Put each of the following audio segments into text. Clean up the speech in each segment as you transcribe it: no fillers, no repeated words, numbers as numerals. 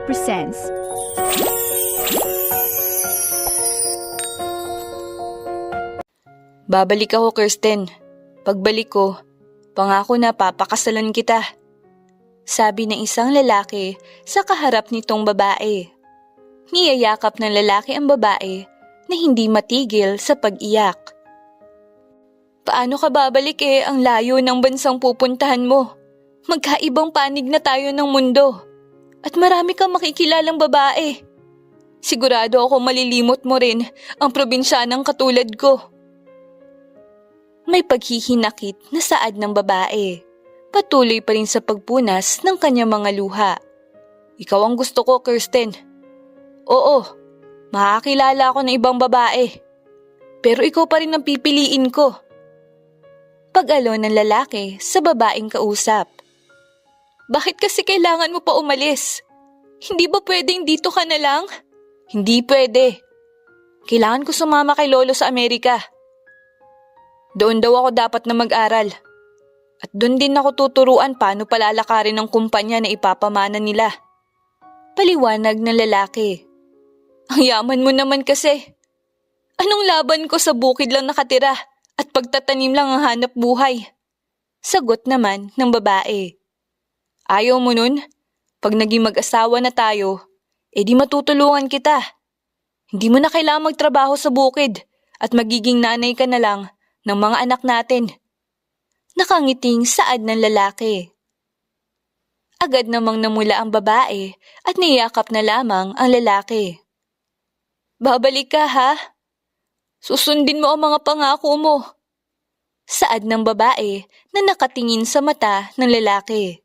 presents. Babalik ako, Kirsten. Pagbalik ko, pangako na papakasalan kita. Sabi ng isang lalaki sa kaharap nitong babae. Niyayakap ng lalaki ang babae na hindi matigil sa pag-iyak. Paano ka babalik ang layo ng bansang pupuntahan mo? Magkaibang panig na tayo ng mundo. At marami kang makikilalang babae. Sigurado ako malilimot mo rin ang probinsyanang katulad ko. May paghihinakit na saad ng babae. Patuloy pa rin sa pagpunas ng kanyang mga luha. Ikaw ang gusto ko, Kirsten. Oo, makakilala ako ng ibang babae. Pero ikaw pa rin ang pipiliin ko. Pag-alo ng lalaki sa babaeng kausap. Bakit kasi kailangan mo pa umalis? Hindi ba pwedeng dito ka na lang? Hindi pwede. Kailangan ko sumama kay Lolo sa Amerika. Doon daw ako dapat na mag-aral. At doon din ako tuturuan paano palalakarin ang kumpanya na ipapamana nila. Paliwanag ng lalaki. Ang yaman mo naman kasi. Anong laban ko sa bukid lang nakatira at pagtatanim lang ang hanap buhay? Sagot naman ng babae. Ayaw mo nun? Pag naging mag-asawa na tayo, di matutulungan kita. Hindi mo na kailangang magtrabaho sa bukid at magiging nanay ka na lang ng mga anak natin. Nakangiting saad ng lalaki. Agad namang namula ang babae at niyakap na lamang ang lalaki. Babalik ka ha? Susundin mo ang mga pangako mo. Saad ng babae na nakatingin sa mata ng lalaki.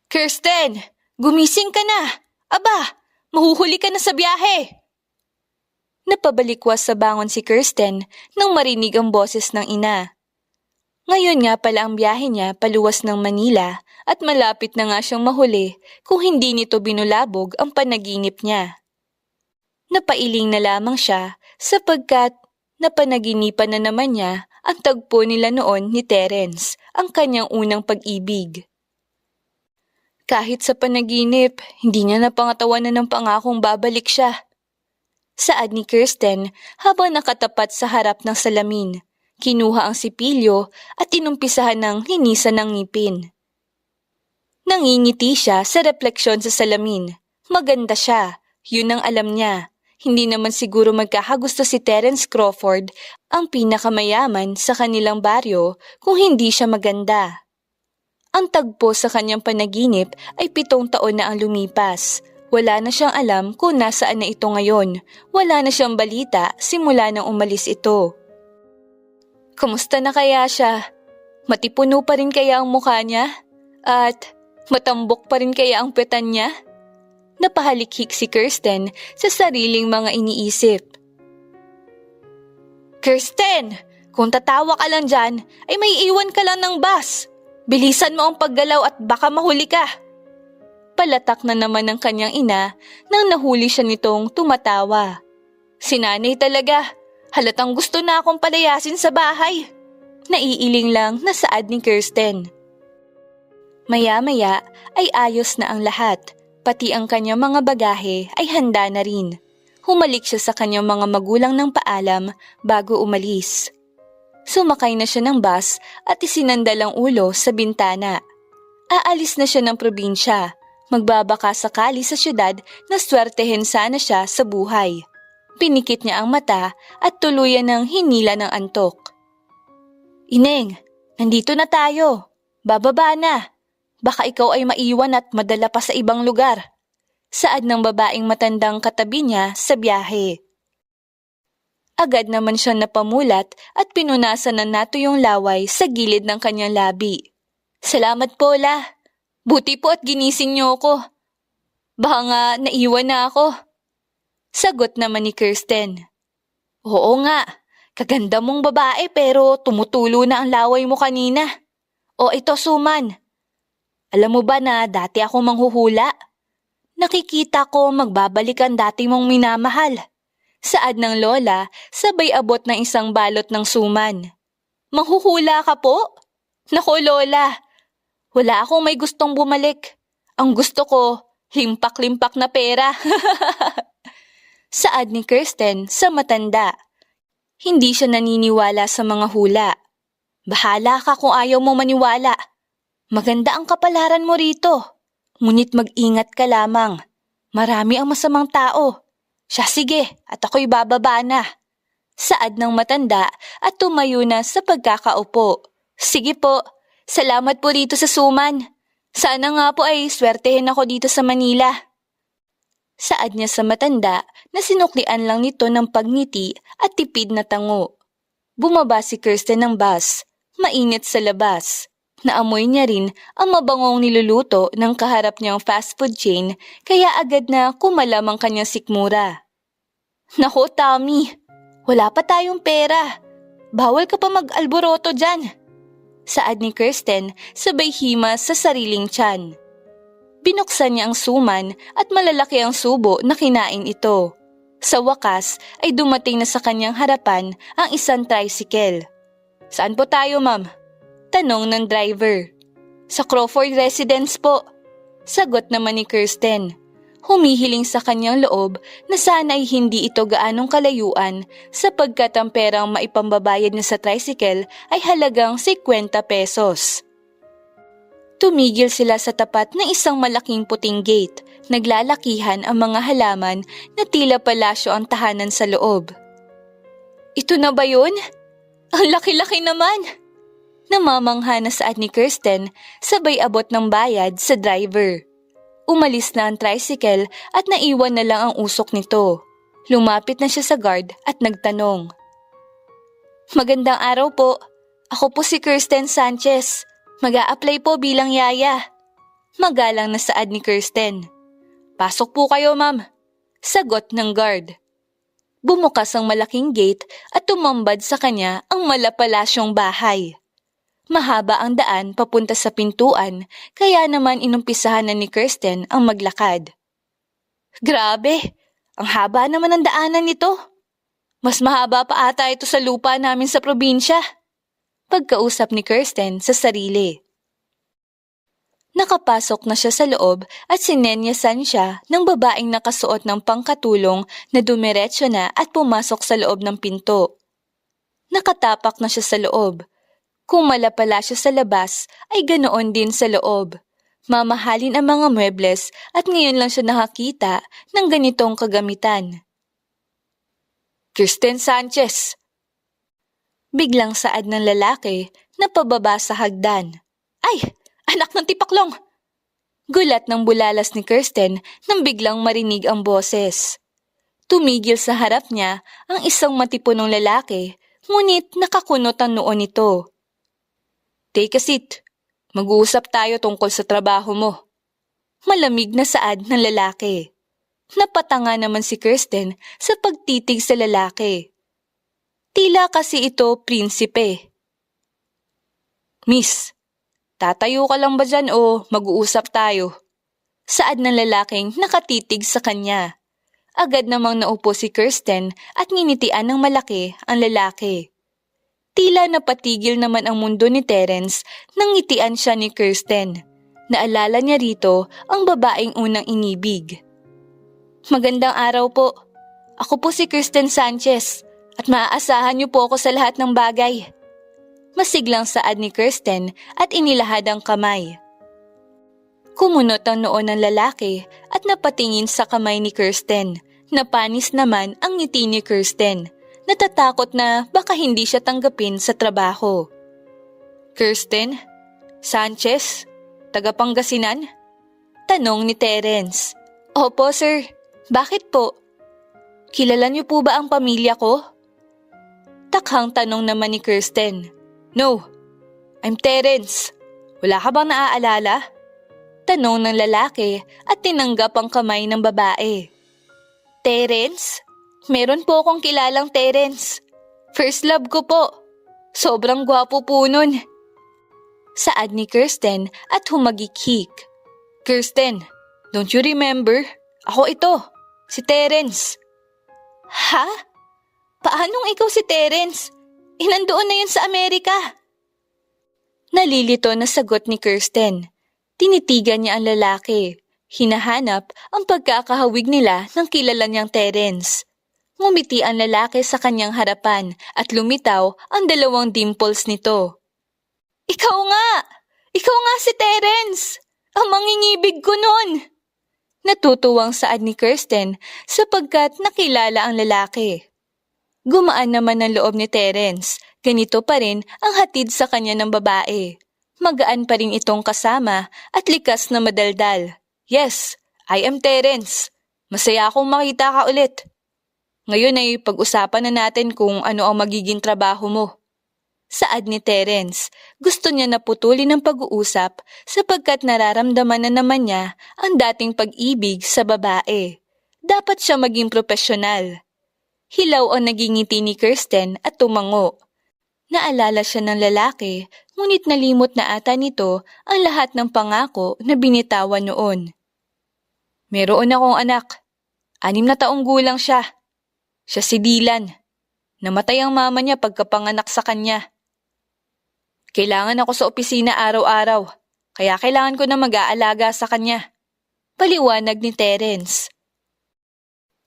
Kirsten, gumising ka na! Aba, mahuhuli ka na sa biyahe! Napabalikwas sa bangon si Kirsten nang marinig ang boses ng ina. Ngayon nga pala ang biyahe niya paluwas ng Manila at malapit na nga siyang mahuli kung hindi nito binulabog ang panaginip niya. Napailing na lamang siya sapagkat napanaginipan na naman niya ang tagpo nila noon ni Terence, ang kanyang unang pag-ibig. Kahit sa panaginip, hindi niya napangatawanan ng pangakong babalik siya. Saad ni Kirsten habang nakatapat sa harap ng salamin. Kinuha ang sipilyo at inumpisahan ng linisan ng ngipin. Nangingiti siya sa refleksyon sa salamin. Maganda siya, yun ang alam niya. Hindi naman siguro magkakagusto si Terence Crawford, ang pinakamayaman sa kanilang baryo, kung hindi siya maganda. Ang tagpo sa kanyang panaginip ay 7 taon na ang lumipas. Wala na siyang alam kung nasaan na ito ngayon. Wala na siyang balita simula nang umalis ito. Kumusta na kaya siya? Matipuno pa rin kaya ang mukha niya? At matambok pa rin kaya ang petan niya? Napahalikhik si Kirsten sa sariling mga iniisip. Kirsten, kung tatawa ka lang dyan, ay may iwan ka lang ng bus. Bilisan mo ang paggalaw at baka mahuli ka. Palatak na naman ng kanyang ina nang nahuli siya nitong tumatawa. Si nanay talaga, halatang gusto na akong palayasin sa bahay. Naiiling lang na saad ni Kirsten. Maya-maya ay ayos na ang lahat, pati ang kanyang mga bagahe ay handa na rin. Humalik siya sa kanyang mga magulang ng paalam bago umalis. Sumakay na siya ng bus at isinandal ang ulo sa bintana. Aalis na siya ng probinsya. Magbabaka sakali sa syudad na swertehin sana siya sa buhay. Pinikit niya ang mata at tuluyan ng hinila ng antok. Ineng, nandito na tayo. Bababa na. Baka ikaw ay maiwan at madala pa sa ibang lugar. Saad ng babaeng matandang katabi niya sa biyahe. Agad naman siya napamulat at pinunasan ng natuyong laway sa gilid ng kanyang labi. Salamat po, La. Buti po at ginising niyo ako. Baka nga naiwan na ako. Sagot naman ni Kirsten. Oo nga, kaganda mong babae pero tumutulo na ang laway mo kanina. O ito, Suman. Alam mo ba na dati ako manghuhula? Nakikita ko magbabalik ang dati mong minamahal. Saad ng lola, sabay abot ng isang balot ng suman. Manghuhula ka po? Naku, Lola, wala akong may gustong bumalik. Ang gusto ko, Limpak-limpak na pera. Saad ni Kirsten sa matanda. Hindi siya naniniwala sa mga hula. Bahala ka kung ayaw mo maniwala. Maganda ang kapalaran mo rito. Ngunit mag-ingat ka lamang. Marami ang masamang tao. Siya sige at ako'y bababa na. Saad ng matanda at tumayo na sa pagkakaupo. Sige po, salamat po rito sa suman. Sana nga po ay swertehin ako dito sa Manila. Saad niya sa matanda na sinuklian lang nito ng pagngiti at tipid na tango. Bumaba si Kirsten ng bus, mainit sa labas. Naamoy niya rin ang mabangong niluluto ng kaharap niyang fast food chain kaya agad na kumalam ang kanyang sikmura. Nako Tommy, wala pa tayong pera. Bawal ka pa mag-alboroto dyan. Saad ni Kirsten sabay hima sa sariling tiyan. Binuksan niya ang suman at malalaki ang subo na kinain ito. Sa wakas ay dumating na sa kanyang harapan ang isang tricycle. Saan po tayo, ma'am? Tanong ng driver. Sa Crawford Residence po. Sagot naman ni Kirsten. Humihiling sa kanyang loob na sana ay hindi ito gaanong kalayuan sapagkat ang perang maipambabayad niya sa tricycle ay halagang 50 pesos. Tumigil sila sa tapat ng isang malaking puting gate. Naglalakihan ang mga halaman na tila palasyo ang tahanan sa loob. Ito na ba yun? Ang laki-laki naman! Namamangha na saad ni Kirsten sabay abot ng bayad sa driver. Umalis na ang tricycle at naiwan na lang ang usok nito. Lumapit na siya sa guard at nagtanong. Magandang araw po. Ako po si Kirsten Sanchez. Mag-a-apply po bilang yaya. Magalang na saad ni Kirsten. Pasok po kayo, ma'am. Sagot ng guard. Bumukas ang malaking gate at tumambad sa kanya ang malapalasyong bahay. Mahaba ang daan papunta sa pintuan, kaya naman inumpisahan na ni Kirsten ang maglakad. Grabe, ang haba naman ng daanan nito. Mas mahaba pa ata ito sa lupa namin sa probinsya. Pagkausap ni Kirsten sa sarili. Nakapasok na siya sa loob at sinenyasan siya ng babaeng nakasuot ng pangkatulong na dumiretso na at pumasok sa loob ng pinto. Nakatapak na siya sa loob. Kung malapala siya sa labas, ay ganoon din sa loob. Mamahalin ang mga muebles at ngayon lang siya nakakita ng ganitong kagamitan. Kirsten Sanchez! Biglang saad ng lalaki na pababa sa hagdan. Ay! Anak ng tipaklong! Gulat ng bulalas ni Kirsten nang biglang marinig ang boses. Tumigil sa harap niya ang isang matipunong lalaki, ngunit nakakunot ang noo nito. Take a seat. Mag-uusap tayo tungkol sa trabaho mo. Malamig na saad ng lalaki. Napatanga naman si Kirsten sa pagtitig sa lalaki. Tila kasi ito prinsipe. Miss, tatayo ka lang ba dyan o mag-uusap tayo? Saad ng lalaking nakatitig sa kanya. Agad namang naupo si Kirsten at nginitian ng malaki ang lalaki. Tila napatigil naman ang mundo ni Terence nang ngitian siya ni Kirsten. Naalala niya rito ang babaeng unang inibig. Magandang araw po. Ako po si Kirsten Sanchez at maaasahan niyo po ako sa lahat ng bagay. Masiglang saad ni Kirsten at inilahad ang kamay. Kumunot ang noo ng lalaki at napatingin sa kamay ni Kirsten. Napanis naman ang ngiti ni Kirsten. Natatakot na baka hindi siya tanggapin sa trabaho. Kirsten? Sanchez? Taga Pangasinan? Tanong ni Terence. Opo, sir. Bakit po? Kilala niyo po ba ang pamilya ko? Takhang tanong naman ni Kirsten. No, I'm Terence. Wala ka bang naaalala? Tanong ng lalaki at tinanggap ang kamay ng babae. Terence? Meron po akong kilalang Terence. First love ko po. Sobrang gwapo po nun. Saad ni Kirsten at humagik-hik. Kirsten, don't you remember? Ako ito, si Terence. Ha? Paanong ikaw si Terence? Nandoon na yun sa Amerika. Nalilito na sagot ni Kirsten. Tinitigan niya ang lalaki. Hinahanap ang pagkakahawig nila ng kilala niyang Terence. Ngumiti ang lalaki sa kanyang harapan at lumitaw ang 2 dimples nito. Ikaw nga! Ikaw nga si Terence! Ang mangingibig ko nun! Natutuwang saad ni Kirsten sapagkat nakilala ang lalaki. Gumaan naman ang loob ni Terence. Ganito pa rin ang hatid sa kanya ng babae. Magaan pa rin itong kasama at likas na madaldal. Yes, I am Terence. Masaya akong makita ka ulit. Ngayon ay pag-usapan na natin kung ano ang magiging trabaho mo. Saad ni Terence, gusto niya na putulin ang pag-uusap sapagkat nararamdaman na naman niya ang dating pag-ibig sa babae. Dapat siya maging propesyonal. Hilaw ang naging ngiti ni Kirsten at tumango. Naalala siya ng lalaki, ngunit nalimot na ata nito ang lahat ng pangako na binitawan noon. Meron akong anak. 6 na taong gulang siya. Siya si Dylan. Namatay ang mama niya pagkapanganak sa kanya. Kailangan ako sa opisina araw-araw, kaya kailangan ko na mag-aalaga sa kanya. Paliwanag ni Terence.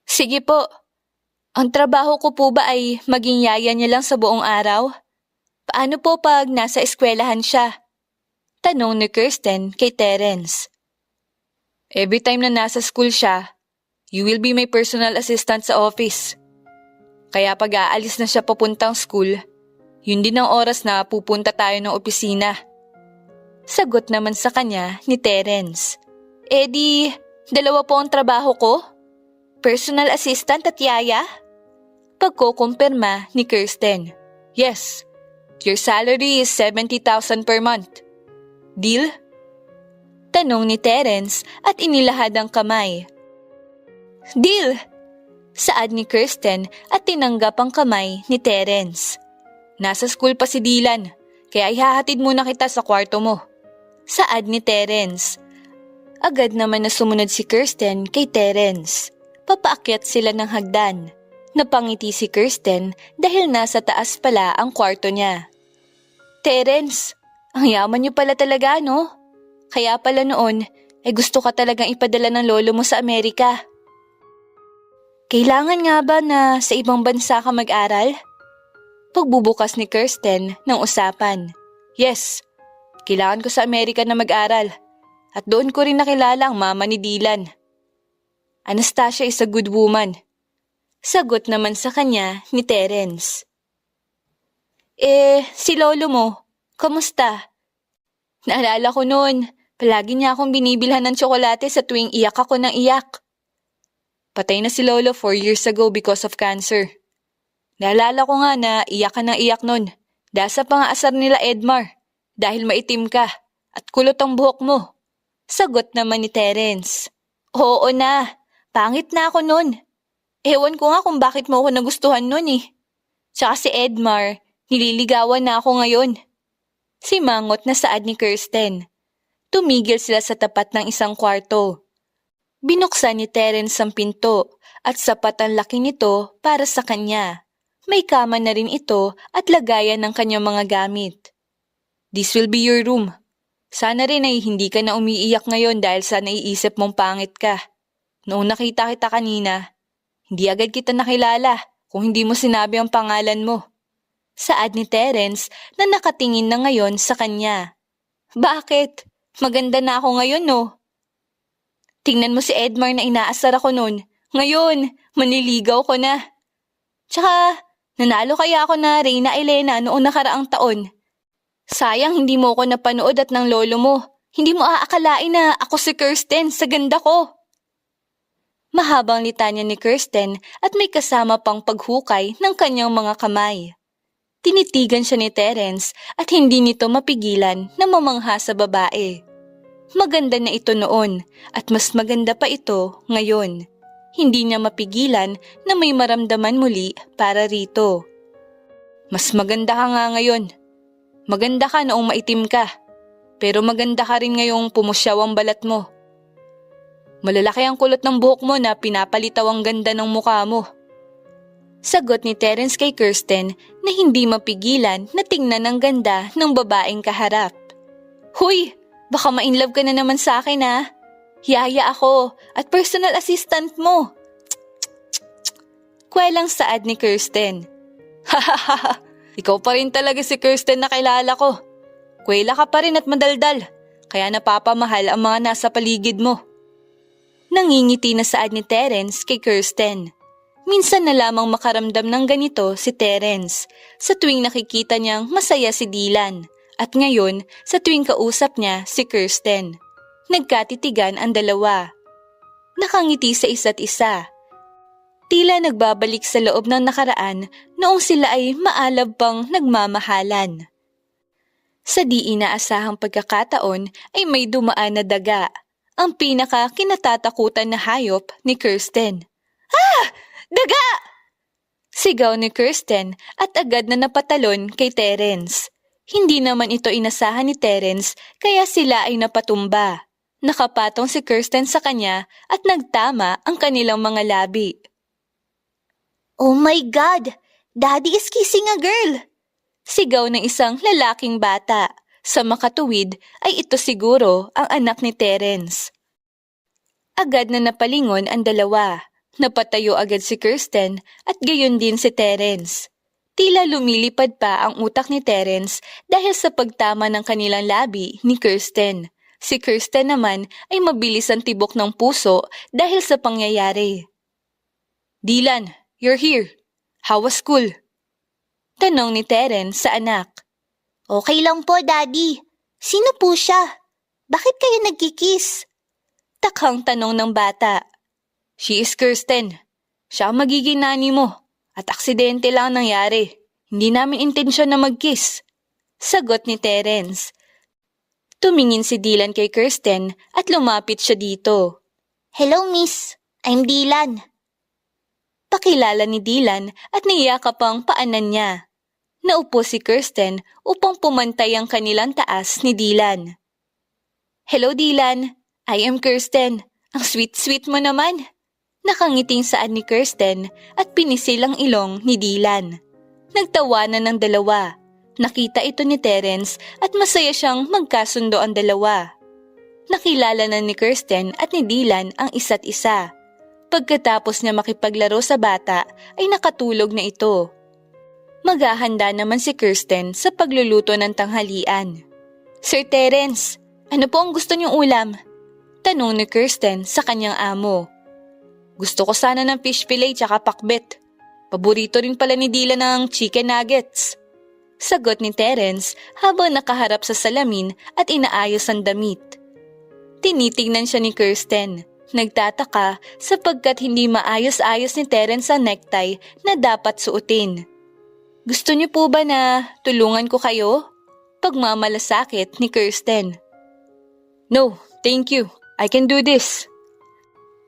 Sige po. Ang trabaho ko po ba ay maging yaya niya lang sa buong araw? Paano po pag nasa eskwelahan siya? Tanong ni Kirsten kay Terence. Every time na nasa school siya, you will be my personal assistant sa office. Kaya pag aalis na siya papuntang school, yun din ang oras na pupunta tayo ng opisina. Sagot naman sa kanya ni Terence. Di, 2 po ang trabaho ko? Personal assistant at yaya? Pagkukumpirma ni Kirsten. Yes, your salary is 70,000 per month. Deal? Tanong ni Terence at inilahad ang kamay. Deal! Saad ni Kirsten at tinanggap ang kamay ni Terence. Nasa school pa si Dylan, kaya ihahatid muna kita sa kwarto mo. Saad ni Terence. Agad naman na sumunod si Kirsten kay Terence. Papaakyat sila ng hagdan. Napangiti si Kirsten dahil nasa taas pala ang kwarto niya. Terence, ang yaman niyo pala talaga, no? Kaya pala noon, gusto ka talagang ipadala ng lolo mo sa Amerika. Kailangan nga ba na sa ibang bansa ka mag-aral? Pagbubukas ni Kirsten ng usapan. Yes, kailangan ko sa Amerika na mag-aral. At doon ko rin nakilala ang mama ni Dylan. Anastasia is a good woman. Sagot naman sa kanya ni Terence. Si lolo mo, kamusta? Naalala ko noon, palagi niya akong binibilhan ng tsokolate sa tuwing iyak ako ng iyak. Patay na si lolo 4 years ago because of cancer. Naalala ko nga na iyak ka ng iyak noon dahil sa pangaasar nila Edmar dahil maitim ka at kulot ang buhok mo. Sagot naman ni Terence. Oo na, pangit na ako noon. Ewan ko nga kung bakit mo ako nagustuhan noon eh. Tsaka si Edmar, nililigawan na ako ngayon. Simangot na saad ni Kirsten. Tumigil sila sa tapat ng isang kwarto. Binuksan ni Terence ang pinto at sapat ang laki nito para sa kanya. May kama na rin ito at lagayan ng kanyang mga gamit. This will be your room. Sana rin ay hindi ka na umiiyak ngayon dahil sa naiisip mong pangit ka. Noong nakita kita kanina, hindi agad kita nakilala kung hindi mo sinabi ang pangalan mo. Saad ni Terence na nakatingin na ngayon sa kanya. Bakit? Maganda na ako ngayon, no? Tingnan mo si Edmar na inaasar ako noon. Ngayon, manliligaw ko na. Tsaka, nanalo kaya ako na Reyna Elena noong nakaraang taon. Sayang hindi mo ako napanood at ng lolo mo. Hindi mo aakalain na ako si Kirsten sa ganda ko. Mahabang litanya ni Kirsten at may kasama pang paghukay ng kanyang mga kamay. Tinitigan siya ni Terence at hindi nito mapigilan na mamangha sa babae. Maganda na ito noon at mas maganda pa ito ngayon. Hindi niya mapigilan na may maramdaman muli para rito. Mas maganda ka nga ngayon. Maganda ka noong maitim ka. Pero maganda ka rin ngayong pumusyaw ang balat mo. Malalaki ang kulot ng buhok mo na pinapalitaw ang ganda ng mukha mo. Sagot ni Terence kay Kirsten na hindi mapigilan na tingnan ang ganda ng babaeng kaharap. Huy, baka ma-inlove ka na naman sa akin ha. Yaya ako at personal assistant mo. Kwelang saad ni Kirsten. Hahaha, ikaw pa rin talaga si Kirsten na kilala ko. Kwela ka pa rin at madaldal, kaya napapamahal ang mga nasa paligid mo. Nangingiti na saad ni Terence kay Kirsten. Minsan na lamang makaramdam ng ganito si Terence sa tuwing nakikita niyang masaya si Dylan at ngayon sa tuwing kausap niya si Kirsten. Nagkatitigan ang dalawa. Nakangiti sa isa't isa. Tila nagbabalik sa loob ng nakaraan noong sila ay maalab pang nagmamahalan. Sa di inaasahang pagkakataon ay may dumaan na daga, ang pinaka kinatatakutan na hayop ni Kirsten. Ah! Daga! Sigaw ni Kirsten at agad na napatalon kay Terence. Hindi naman ito inasahan ni Terence kaya sila ay napatumba. Nakapatong si Kirsten sa kanya at nagtama ang kanilang mga labi. Oh my God! Daddy is kissing a girl! Sigaw ng isang lalaking bata. Sa makatuwid ay ito siguro ang anak ni Terence. Agad na napalingon ang dalawa. Napatayo agad si Kirsten at gayon din si Terence. Tila lumilipad pa ang utak ni Terence dahil sa pagtama ng kanilang labi ni Kirsten. Si Kirsten naman ay mabilis ang tibok ng puso dahil sa pangyayari. Dylan, you're here. How was school? Tanong ni Terence sa anak. Okay lang po, Daddy. Sino po siya? Bakit kayo nagkikiss? Takhang tanong ng bata. She is Kirsten. Siya ang magiging nani mo. At aksidente lang nangyari. Hindi namin intensyon na mag-kiss. Sagot ni Terence. Tumingin si Dylan kay Kirsten at lumapit siya dito. Hello, miss. I'm Dylan. Pakilala ni Dylan at niyakap ang paanan niya. Naupo si Kirsten upang pumantay ang kanilang taas ni Dylan. Hello, Dylan. I am Kirsten. Ang sweet-sweet mo naman. Nakangiting saad ni Kirsten at pinisil ang ilong ni Dylan. Nagtawanan ng dalawa. Nakita ito ni Terence at masaya siyang magkasundo ang dalawa. Nakilala na ni Kirsten at ni Dylan ang isa't isa. Pagkatapos niya makipaglaro sa bata ay nakatulog na ito. Maghahanda naman si Kirsten sa pagluluto ng tanghalian. Sir Terence, ano po ang gusto niyong ulam? Tanong ni Kirsten sa kanyang amo. Gusto ko sana ng fish fillet tsaka pakbet. Paborito rin pala ni Dylan ng chicken nuggets. Sagot ni Terence habang nakaharap sa salamin at inaayos ang damit. Tinitingnan siya ni Kirsten. Nagtataka sapagkat hindi maayos-ayos ni Terence ang necktie na dapat suotin. Gusto niyo po ba na tulungan ko kayo? Pagmamalasakit ni Kirsten. No, thank you. I can do this.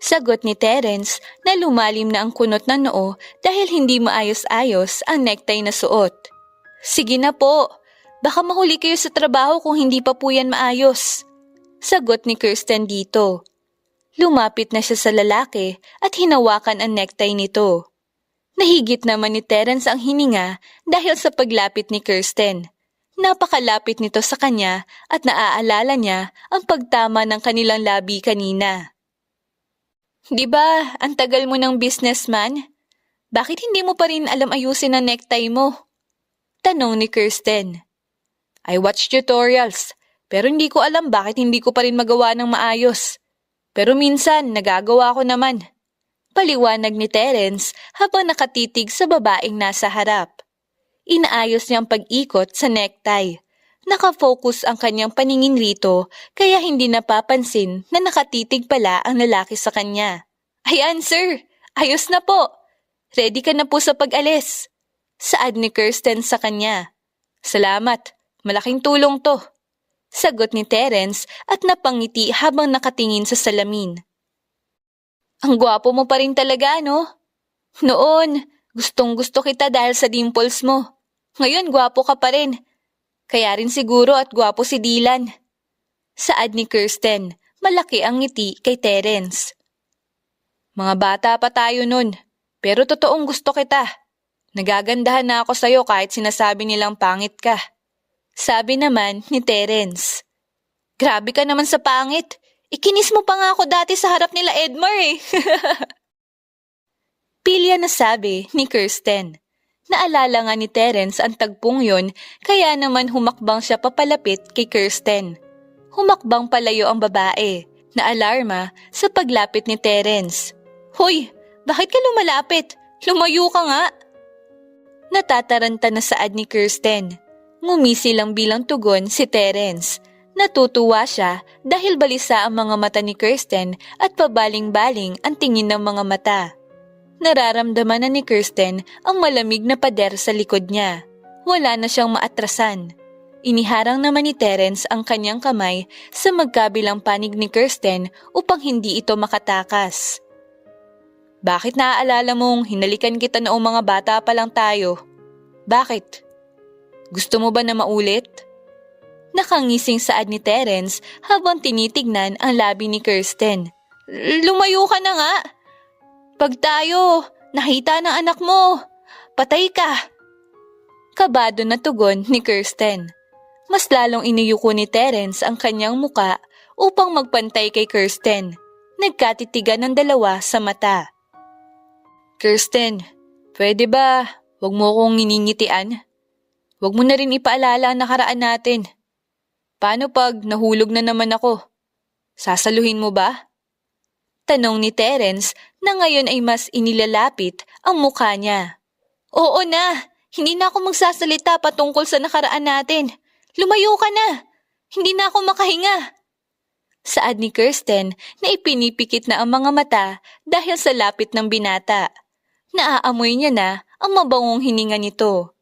Sagot ni Terence na lumalim na ang kunot ng noo dahil hindi maayos-ayos ang necktie na suot. Sige na po, baka mahuli kayo sa trabaho kung hindi pa po yan maayos. Sagot ni Kirsten dito. Lumapit na siya sa lalaki at hinawakan ang necktie nito. Nahigit naman ni Terence ang hininga dahil sa paglapit ni Kirsten. Napakalapit nito sa kanya at naaalala niya ang pagtama ng kanilang labi kanina. Di ba, ang tagal mo ng businessman? Bakit hindi mo pa rin alam ayusin ang necktie mo? Tanong ni Kirsten. I watch tutorials, pero hindi ko alam bakit hindi ko pa rin magawa ng maayos. Pero minsan, nagagawa ko naman. Paliwanag ni Terence habang nakatitig sa babaeng nasa harap. Inaayos niya ang pag-ikot sa necktie. Nakafocus ang kanyang paningin rito kaya hindi napapansin na nakatitig pala ang lalaki sa kanya. Ayan sir, ayos na po. Ready ka na po sa pag-alis. Saad ni Kirsten sa kanya. Salamat, malaking tulong to. Sagot ni Terence at napangiti habang nakatingin sa salamin. Ang gwapo mo pa rin talaga, no? Noon, gustong-gusto kita dahil sa dimples mo. Ngayon, gwapo ka pa rin. Kaya rin siguro at gwapo si Dylan. Saad ni Kirsten, malaki ang ngiti kay Terence. Mga bata pa tayo nun, pero totoong gusto kita. Nagagandahan na ako sa'yo kahit sinasabi nilang pangit ka. Sabi naman ni Terence. Grabe ka naman sa pangit. Ikinis mo pa nga ako dati sa harap nila Edmar eh. Pilya na sabi ni Kirsten. Naalala nga ni Terence ang tagpong yon, kaya naman humakbang siya papalapit kay Kirsten. Humakbang palayo ang babae, naalarma sa paglapit ni Terence. Hoy, bakit ka lumalapit? Lumayo ka nga! Natataranta na saad ni Kirsten. Ngumisi lang bilang tugon si Terence. Natutuwa siya dahil balisa ang mga mata ni Kirsten at pabaling-baling ang tingin ng mga mata. Nararamdaman na ni Kirsten ang malamig na pader sa likod niya. Wala na siyang maatrasan. Iniharang naman ni Terence ang kanyang kamay sa magkabilang panig ni Kirsten upang hindi ito makatakas. Bakit naaalala mong hinalikan kita noong mga bata pa lang tayo? Bakit? Gusto mo ba na maulit? Nakangising saad ni Terence habang tinitignan ang labi ni Kirsten. Lumayo ka na nga! Pag tayo, nakita ng anak mo, patay ka! Kabado na tugon ni Kirsten. Mas lalong iniyuko ni Terence ang kanyang muka upang magpantay kay Kirsten. Nagkatitigan ng dalawa sa mata. Kirsten, pwede ba wag mo akong nginingitian? Wag mo na rin ipaalala ang nakaraan natin. Paano pag nahulog na naman ako? Sasaluhin mo ba? Tanong ni Terence na ngayon ay mas inilalapit ang mukha niya. Oo na, hindi na ako magsasalita patungkol sa nakaraan natin. Lumayo ka na, hindi na ako makahinga. Saad ni Kirsten na ipinipikit na ang mga mata dahil sa lapit ng binata. Naaamoy niya na ang mabangong hininga nito.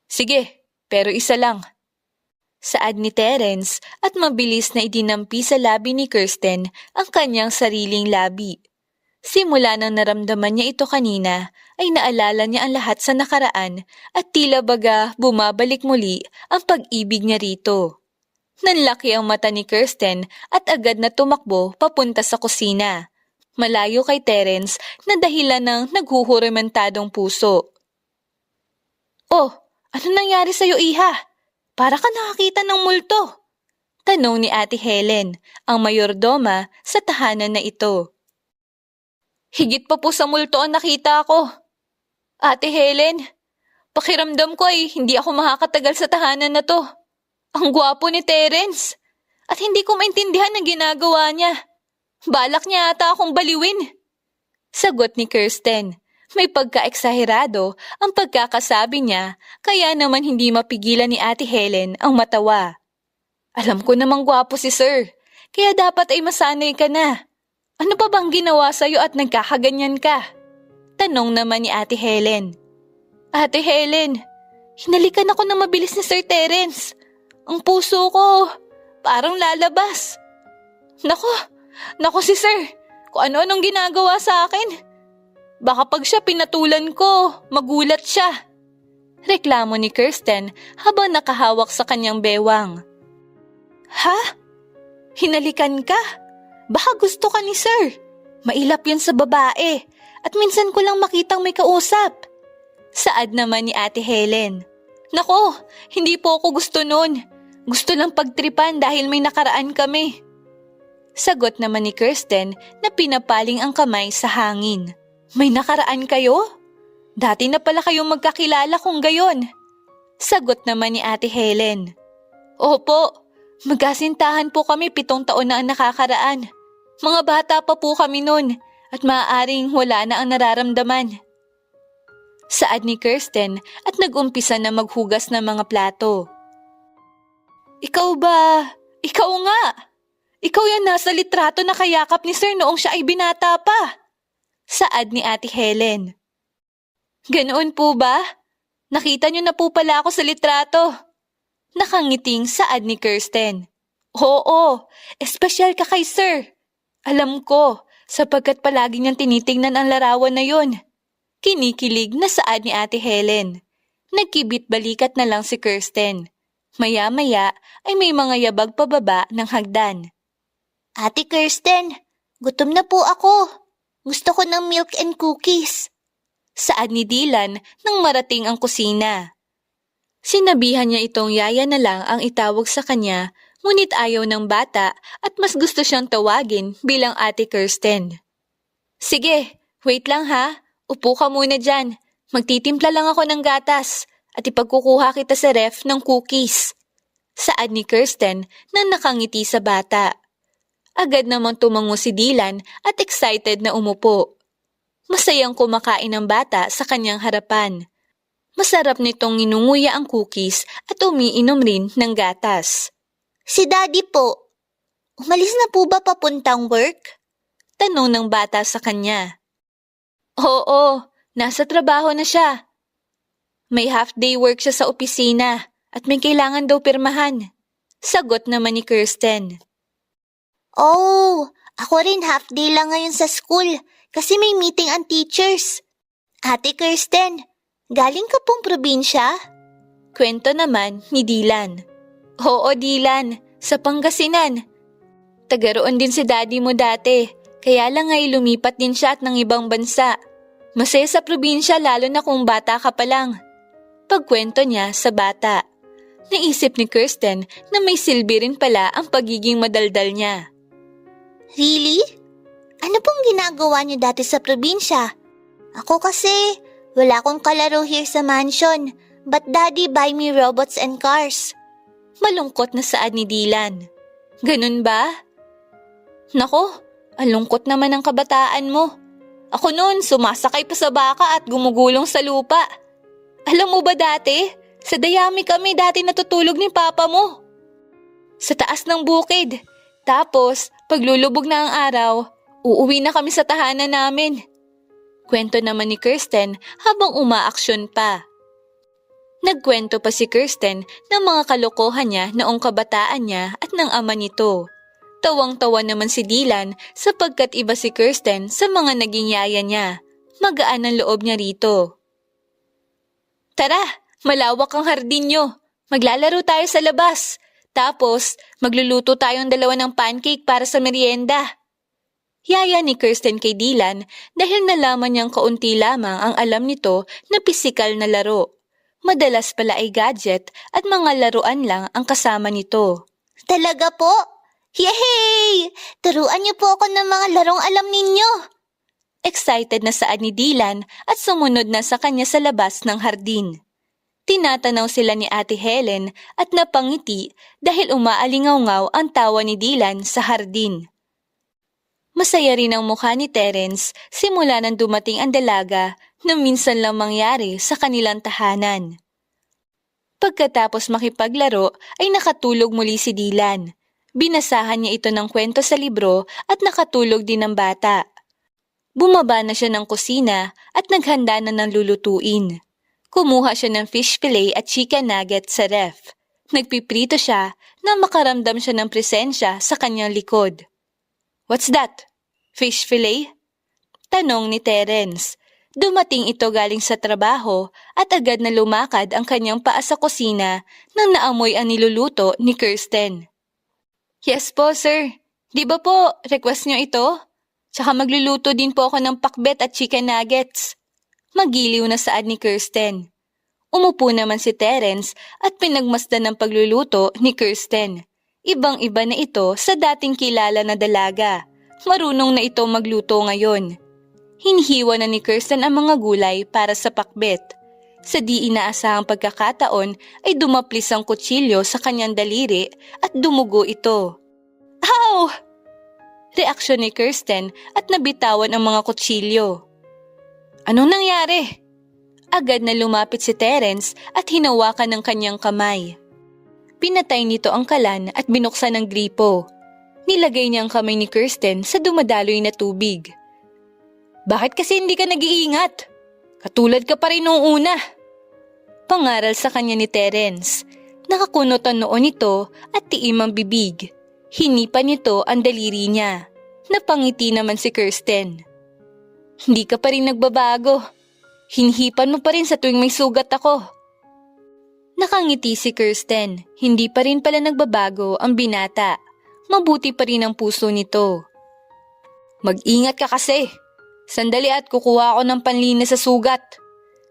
Sige, pero isa lang. Saad ni Terence at mabilis na idinampi sa labi ni Kirsten ang kanyang sariling labi. Simula nang naramdaman niya ito kanina ay naalala niya ang lahat sa nakaraan at tila baga bumabalik muli ang pag-ibig niya rito. Nanlaki ang mata ni Kirsten at agad na tumakbo papunta sa kusina. Malayo kay Terence na dahilan ng naghuhurimentadong puso. Oh, ano nangyari sa'yo, iha? Para ka nakakita ng multo. Tanong ni Ate Helen, ang mayordoma sa tahanan na ito. Higit pa po sa multo ang nakita ko. Ate Helen, pakiramdam ko ay hindi ako makakatagal sa tahanan na to. Ang gwapo ni Terence. At hindi ko maintindihan ang ginagawa niya. Balak niya ata akong baliwin. Sagot ni Kirsten. May pagka-eksaherado ang pagkakasabi niya, kaya naman hindi mapigilan ni Ate Helen ang matawa. Alam ko namang gwapo si Sir, kaya dapat ay masanay ka na. Ano pa bang ginawa sa'yo at nagkakaganyan ka? Tanong naman ni Ate Helen. Ate Helen, hinalikan ako ng mabilis ni Sir Terence. Ang puso ko, parang lalabas. Nako si Sir, kung ano-anong ginagawa sa akin. Baka pag siya pinatulan ko, magulat siya. Reklamo ni Kirsten habang nakahawak sa kanyang bewang. Ha? Hinalikan ka? Baka gusto ka ni Sir. Mailap yan sa babae at minsan ko lang makitang may kausap. Saad naman ni Ate Helen. Nako, hindi po ako gusto nun. Gusto lang pagtripan dahil may nakaraan kami. Sagot naman ni Kirsten na pinapaling ang kamay sa hangin. May nakaraan kayo? Dati na pala kayong magkakilala kung gayon. Sagot naman ni Ate Helen. Opo, magkasintahan po kami 7 taon na ang nakakaraan. Mga bata pa po kami noon at maaaring wala na ang nararamdaman. Saad ni Kirsten at nag-umpisa na maghugas ng mga plato. Ikaw ba? Ikaw nga! Ikaw yan nasa litrato na kayakap ni Sir noong siya ay binata pa. Saad ni Ate Helen. Ganoon po ba? Nakita niyo na po pala ako sa litrato. Nakangiting saad ni Kirsten. Oo, espesyal ka kay Sir. Alam ko, sapagkat palagi niyang tinitingnan ang larawan na yun. Kinikilig na saad ni Ate Helen. Nagkibit-balikat na lang si Kirsten. Maya-maya ay may mga yabag pababa ng hagdan. Ate Kirsten, gutom na po ako. Gusto ko ng milk and cookies. Saad ni Dylan nang marating ang kusina. Sinabihan niya itong yaya na lang ang itawag sa kanya, ngunit ayaw ng bata at mas gusto siyang tawagin bilang Ate Kirsten. Sige, wait lang ha. Upo ka muna dyan. Magtitimpla lang ako ng gatas at ipagkukuha kita sa ref ng cookies. Saad ni Kirsten nang nakangiti sa bata. Agad namang tumango si Dylan at excited na umupo. Masayang kumakain ng bata sa kanyang harapan. Masarap nitong inunguya ang cookies at umiinom rin ng gatas. Si Daddy po. Umalis na po ba papuntang work? Tanong ng bata sa kanya. Oo, nasa trabaho na siya. May half-day work siya sa opisina at may kailangan daw pirmahan. Sagot naman ni Kirsten. Oh, ako rin half-day lang ngayon sa school kasi may meeting ang teachers. Ate Kirsten, galing ka pong probinsya? Kwento naman ni Dylan. Oo, Dylan, sa Pangasinan. Tagaroon din si daddy mo dati, kaya lang ay lumipat din siya at ng ibang bansa. Masaya sa probinsya lalo na kung bata ka pa lang. Pagkwento niya sa bata. Naisip ni Kirsten na may silbi rin pala ang pagiging madaldal niya. Really? Ano pong ginagawa niyo dati sa probinsya? Ako kasi, wala akong kalaro here sa mansion, but Daddy buy me robots and cars. Malungkot na saad ni Dylan. Ganun ba? Nako, ang lungkot naman ng kabataan mo. Ako noon, sumasakay pa sa baka at gumugulong sa lupa. Alam mo ba dati, sa dayami kami dati natutulog ni papa mo. Sa taas ng bukid. Tapos, paglulubog na ang araw, uuwi na kami sa tahanan namin. Kwento naman ni Kirsten habang umaaksyon pa. Nagkwento pa si Kirsten ng mga kalokohan niya noong kabataan niya at ng ama nito. Tawang-tawa naman si Dylan sapagkat iba si Kirsten sa mga naging yaya niya. Magaan ang loob niya rito. Tara, malawak ang hardin niyo. Maglalaro tayo sa labas. Tapos, magluluto tayong dalawa ng pancake para sa merienda. Yaya ni Kirsten kay Dylan dahil nalaman niyang kaunti lamang ang alam nito na pisikal na laro. Madalas pala ay gadget at mga laruan lang ang kasama nito. Talaga po? Yay! Turuan niyo po ako ng mga larong alam ninyo. Excited na saad ni Dylan at sumunod na sa kanya sa labas ng hardin. Tinatanaw sila ni Ate Helen at napangiti dahil umaalingaw-ngaw ang tawa ni Dylan sa hardin. Masaya rin ang mukha ni Terence simula nang dumating ang dalaga na minsan lang mangyari sa kanilang tahanan. Pagkatapos makipaglaro ay nakatulog muli si Dylan. Binasahan niya ito ng kwento sa libro at nakatulog din ang bata. Bumaba na siya ng kusina at naghanda na ng lulutuin. Kumuha siya ng fish fillet at chicken nugget sa ref. Nagpiprito siya na makaramdam siya ng presensya sa kanyang likod. What's that? Fish fillet? Tanong ni Terence. Dumating ito galing sa trabaho at agad na lumakad ang kanyang paa sa kusina nang naamoy ang niluluto ni Kirsten. Yes po, sir. Di ba po, request niyo ito? Tsaka magluluto din po ako ng pakbet at chicken nuggets. Magiliw na saad ni Kirsten. Umupo naman si Terence at pinagmasdan ng pagluluto ni Kirsten. Ibang-iba na ito sa dating kilala na dalaga. Marunong na ito magluto ngayon. Hinhiwa na ni Kirsten ang mga gulay para sa pakbet. Sa di inaasahang pagkakataon ay dumaplis ang kutsilyo sa kanyang daliri at dumugo ito. Ow! Reaksyon ni Kirsten at nabitawan ang mga kutsilyo. Anong nangyari? Agad na lumapit si Terence at hinawakan ng kanyang kamay. Pinatay nito ang kalan at binuksan ang gripo. Nilagay niya ang kamay ni Kirsten sa dumadaloy na tubig. Bakit kasi hindi ka nag-iingat? Katulad ka pa rin noong una. Pangaral sa kanya ni Terence. Nakakunot ang noo nito at tiim ang bibig. Hinipan nito ang daliri niya. Napangiti naman si Kirsten. Hindi ka pa rin nagbabago. Hinhipan mo pa rin sa tuwing may sugat ako. Nakangiti si Kirsten. Hindi pa rin pala nagbabago ang binata. Mabuti pa rin ang puso nito. Mag-ingat ka kasi. Sandali at kukuha ako ng panlinis sa sugat.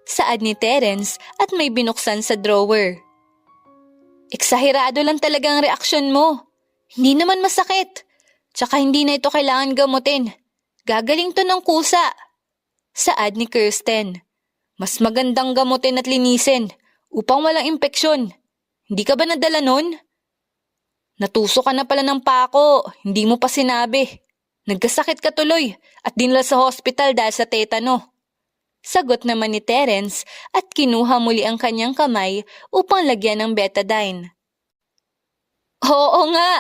Saad ni Terence at may binuksan sa drawer. Eksahirado lang talaga ang reaksyon mo. Hindi naman masakit. Tsaka hindi na ito kailangan gamutin. Gagaling to ng kusa. Saad ni Kirsten. Mas magandang gamutin at linisin upang walang impeksyon. Hindi ka ba nadala nun? Natuso ka na pala ng pako, hindi mo pa sinabi. Nagkasakit ka tuloy at dinala sa hospital dahil sa tetano. Sagot naman ni Terence at kinuha muli ang kanyang kamay upang lagyan ng betadine. Oo nga!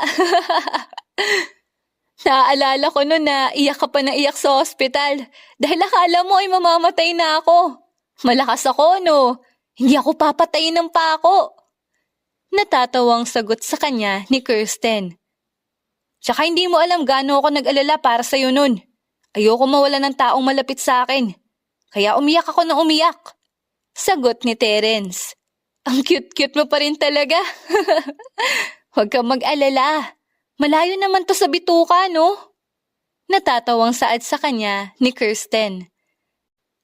Naaalala ko noon na iyak ka pa na iyak sa hospital dahil akala mo ay mamamatay na ako. Malakas ako, no? Hindi ako papatayin ng pako. Natatawang sagot sa kanya ni Kirsten. Tsaka hindi mo alam gaano ako nag-alala para sa'yo nun. Ayoko mawala ng taong malapit sa akin. Kaya umiyak ako ng umiyak. Sagot ni Terence. Ang cute-cute mo pa rin talaga. Huwag kang mag-alala. Malayo naman to sa bituka, no? Natatawang saad sa kanya ni Kirsten.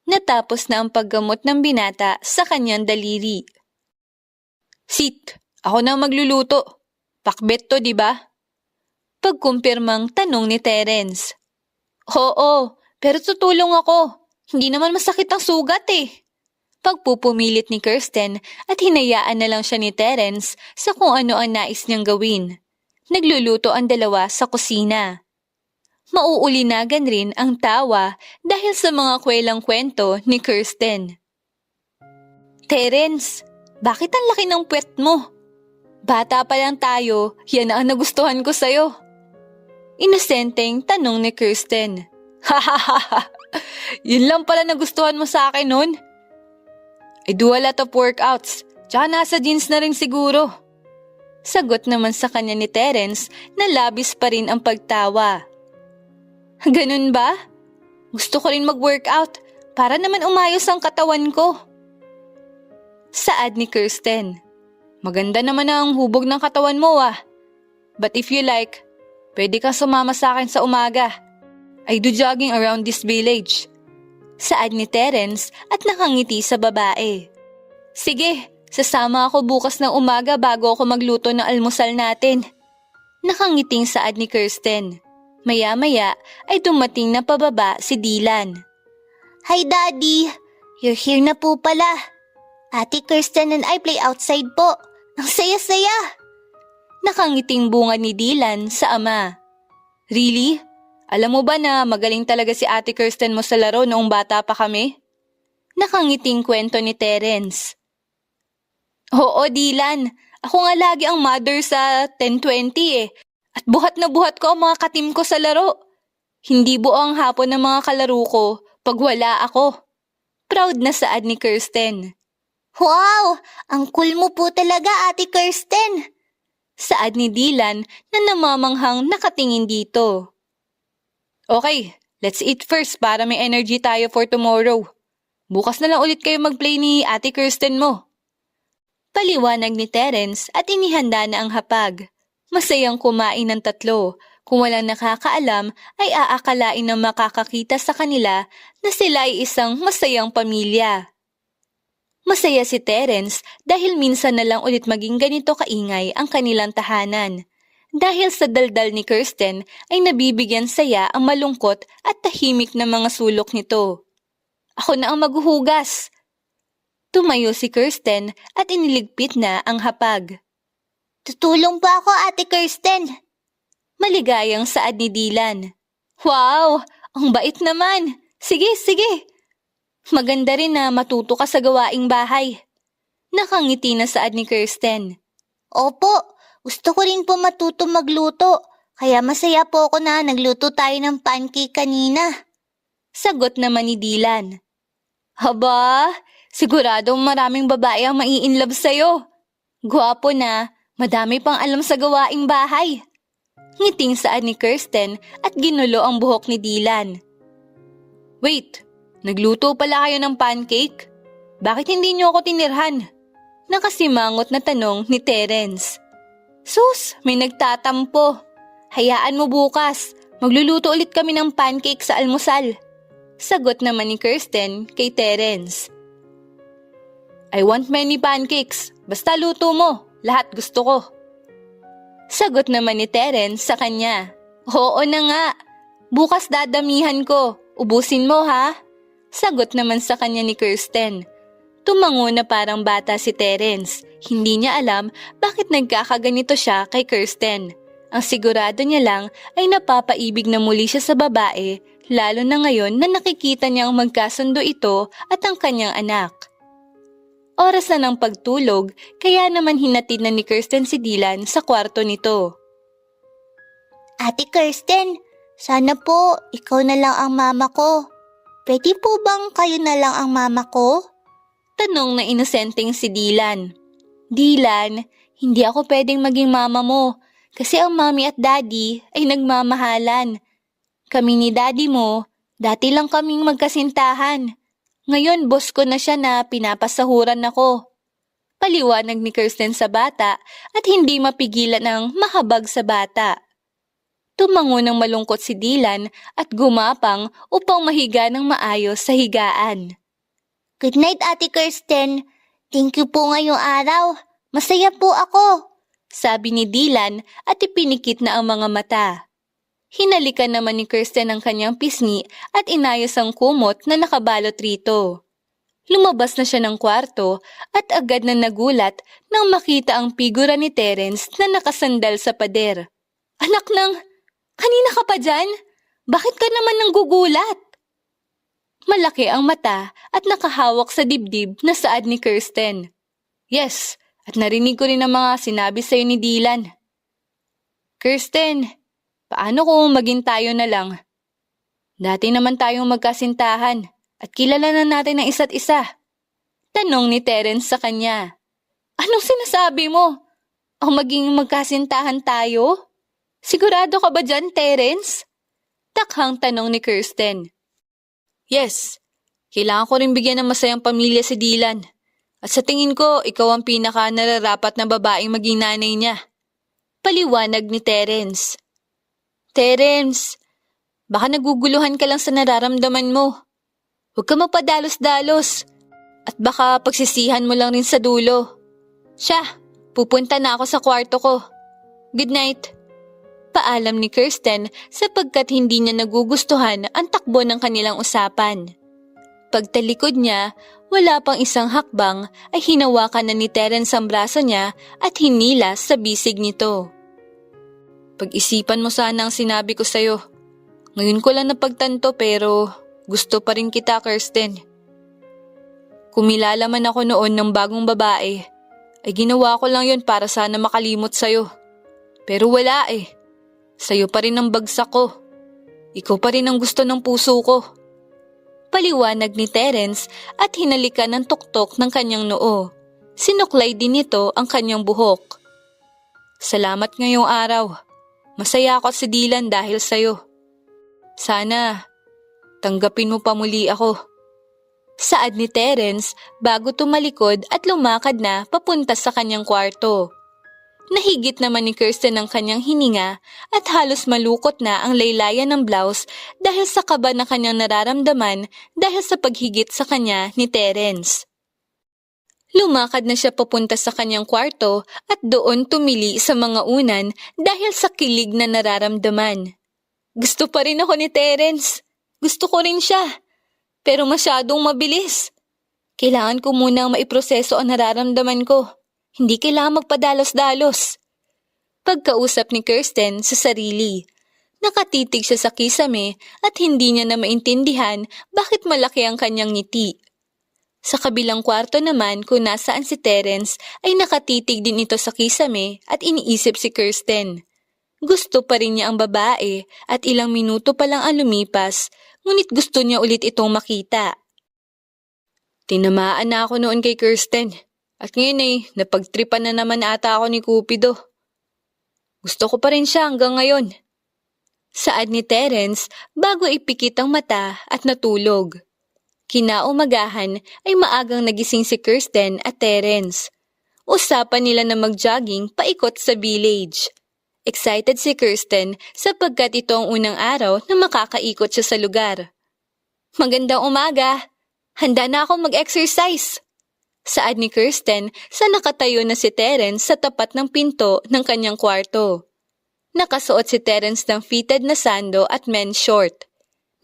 Natapos na ang paggamot ng binata sa kanyang daliri. Sit, ako na magluluto. Pakbet to, di ba? Pagkumpirmang tanong ni Terence. Oo, pero tutulong ako. Hindi naman masakit ang sugat eh. Pagpupumilit ni Kirsten at hinayaan na lang siya ni Terence sa kung ano ang nais niyang gawin. Nagluluto ang dalawa sa kusina. Mauulinagan rin ang tawa dahil sa mga kwelang kwento ni Kirsten. Terence, bakit ang laki ng puwet mo? Bata pa lang tayo, yan ang nagustuhan ko sa'yo. Inosenteng tanong ni Kirsten. Hahaha, yun lang pala nagustuhan mo sa akin nun? I do a lot of workouts, tsaka nasa jeans na rin siguro. Sagot naman sa kanya ni Terence na labis pa rin ang pagtawa. Ganun ba? Gusto ko rin mag-workout para naman umayos ang katawan ko. Saad ni Kirsten. Maganda naman ang hubog ng katawan mo ah. But if you like, pwede kang sumama sa akin sa umaga. I do jogging around this village. Saad ni Terence at nakangiti sa babae. Sige, sasama ako bukas ng umaga bago ako magluto ng almusal natin. Nakangiting saad ni Kirsten. Maya-maya ay dumating na pababa si Dylan. Hi Daddy, you're here na po pala. Ate Kirsten and I play outside po. Ang saya-saya. Nakangiting bunga ni Dylan sa ama. Really? Alam mo ba na magaling talaga si Ate Kirsten mo sa laro noong bata pa kami? Nakangiting kwento ni Terence. Oo, Dylan. Ako nga lagi ang mother sa 10-20 eh. At buhat na buhat ko ang mga katim ko sa laro. Hindi buo ang hapon ng mga kalaro ko pag wala ako. Proud na saad ni Kirsten. Wow! Ang cool mo po talaga, Ate Kirsten. Saad ni Dylan na namamanghang nakatingin dito. Okay, let's eat first para may energy tayo for tomorrow. Bukas na lang ulit kayo mag-play ni Ate Kirsten mo. Paliwanag ni Terence at inihanda na ang hapag. Masayang kumain ng tatlo. Kung walang nakakaalam ay aakalain ng makakakita sa kanila na sila ay isang masayang pamilya. Masaya si Terence dahil minsan na lang ulit maging ganito kaingay ang kanilang tahanan. Dahil sa daldal ni Kirsten ay nabibigyan saya ang malungkot at tahimik na mga sulok nito. Ako na ang maghuhugas. Tumayo si Kirsten at iniligpit na ang hapag. Tutulong pa ako, Ate Kirsten. Maligayang saad ni Dylan. Wow! Ang bait naman! Sige, sige! Maganda rin na matuto ka sa gawaing bahay. Nakangiti na saad ni Kirsten. Opo, gusto ko rin po matuto magluto. Kaya masaya po ako na nagluto tayo ng pancake kanina. Sagot naman ni Dylan. Haba, siguradong maraming babae ang mai-inlove sa'yo. Gwapo na, madami pang alam sa gawaing bahay. Ngiting saad ni Kirsten at ginulo ang buhok ni Dylan. Wait, nagluto pala kayo ng pancake? Bakit hindi niyo ako tinirhan? Nakasimangot na tanong ni Terence. Sus, may nagtatampo. Hayaan mo bukas, magluluto ulit kami ng pancake sa almusal. Sagot naman ni Kirsten kay Terence. I want many pancakes, basta luto mo. Lahat gusto ko. Sagot naman ni Terence sa kanya. Oo na nga. Bukas dadamihan ko. Ubusin mo ha? Sagot naman sa kanya ni Kirsten. Tumango na parang bata si Terence. Hindi niya alam bakit nagkakaganito siya kay Kirsten. Ang sigurado niya lang ay napapaibig na muli siya sa babae, lalo na ngayon na nakikita niyang magkasundo ito at ang kanyang anak. Oras na ng pagtulog, kaya naman hinatid na ni Kirsten si Dylan sa kwarto nito. Ate Kirsten, sana po ikaw na lang ang mama ko. Pwede po bang kayo na lang ang mama ko? Tanong na inosenteng si Dylan. Dylan, hindi ako pwedeng maging mama mo kasi ang mommy at daddy ay nagmamahalan. Kami ni daddy mo, dati lang kaming magkasintahan. Ngayon boss ko na siya na pinapasahuran ako. Paliwanag ni Kirsten sa bata at hindi mapigilan ang mahabag sa bata. Tumango ng malungkot si Dylan at gumapang upang mahiga ng maayos sa higaan. Good night, Ate Kirsten. Thank you po ngayong araw. Masaya po ako. Sabi ni Dylan at ipinikit na ang mga mata. Hinalikan naman ni Kirsten ang kanyang pisngi at inayos ang kumot na nakabalot rito. Lumabas na siya ng kwarto at agad na nagulat nang makita ang figura ni Terence na nakasandal sa pader. Anak ng, kanina ka pa dyan? Bakit ka naman nanggugulat? Malaki ang mata at nakahawak sa dibdib na saad ni Kirsten. Yes, at narinig ko rin ang mga sinabi sa'yo ni Dylan. Kirsten, paano kung maging tayo na lang? Dati naman tayong magkasintahan at kilala na natin ang isa't isa. Tanong ni Terence sa kanya. Anong sinasabi mo? Ang maging magkasintahan tayo? Sigurado ka ba dyan, Terence? Takhang tanong ni Kirsten. Yes, kailangan ko rin bigyan ng masayang pamilya si Dylan. At sa tingin ko, ikaw ang pinaka-nararapat na babaeng maging nanay niya. Paliwanag ni Terence. Terence, baka naguguluhan ka lang sa nararamdaman mo. Huwag ka magpadalos-dalos. At baka pagsisihan mo lang rin sa dulo. Siya, pupunta na ako sa kwarto ko. Good night. Paalam ni Kirsten sapagkat hindi niya nagugustuhan ang takbo ng kanilang usapan. Pagtalikod niya, wala pang isang hakbang ay hinawakan na ni Terence ang braso niya at hinilas sa bisig nito. Pag-isipan mo sana ang sinabi ko sa'yo. Ngayon ko lang napagtanto pero gusto pa rin kita, Kirsten. Kumilala man ako noon ng bagong babae, ay ginawa ko lang yon para sana makalimot sa'yo. Pero wala eh. Sa'yo pa rin ang bagsak ko. Ikaw pa rin ang gusto ng puso ko. Paliwanag ni Terence at hinalikan ng tuktok ng kanyang noo. Sinuklay din nito ang kanyang buhok. Salamat ngayong araw. Masaya ako si Dylan dahil sa'yo. Sana, tanggapin mo pa muli ako. Saad ni Terence bago tumalikod at lumakad na papunta sa kanyang kwarto. Nahigit naman ni Kirsten ang kanyang hininga at halos malukot na ang laylayan ng blouse dahil sa kaba na kanyang nararamdaman dahil sa paghigit sa kanya ni Terence. Lumakad na siya papunta sa kanyang kwarto at doon tumili sa mga unan dahil sa kilig na nararamdaman. Gusto pa rin ako ni Terence. Gusto ko rin siya. Pero masyadong mabilis. Kailangan ko munang maiproseso ang nararamdaman ko. Hindi kailangan magpadalos-dalos. Pagkausap ni Kirsten sa sarili, nakatitig siya sa kisame at hindi niya na maintindihan bakit malaki ang kanyang ngiti. Sa kabilang kwarto naman kung nasaan si Terence ay nakatitig din ito sa kisame at iniisip si Kirsten. Gusto pa rin niya ang babae at ilang minuto pa lang ang lumipas, ngunit gusto niya ulit itong makita. Tinamaan na ako noon kay Kirsten. At ngayon ay napagtripan na naman ata ako ni Cupido. Gusto ko pa rin siya hanggang ngayon. Saad ni Terence bago ipikit ang mata at natulog. Kinaumagahan ay maagang nagising si Kirsten at Terence. Usapan nila na mag-jogging paikot sa village. Excited si Kirsten sapagkat ito ang unang araw na makakaikot siya sa lugar. Magandang umaga! Handa na akong mag-exercise! Saad ni Kirsten sa nakatayo na si Terence sa tapat ng pinto ng kanyang kwarto. Nakasuot si Terence ng fitted na sando at men's short.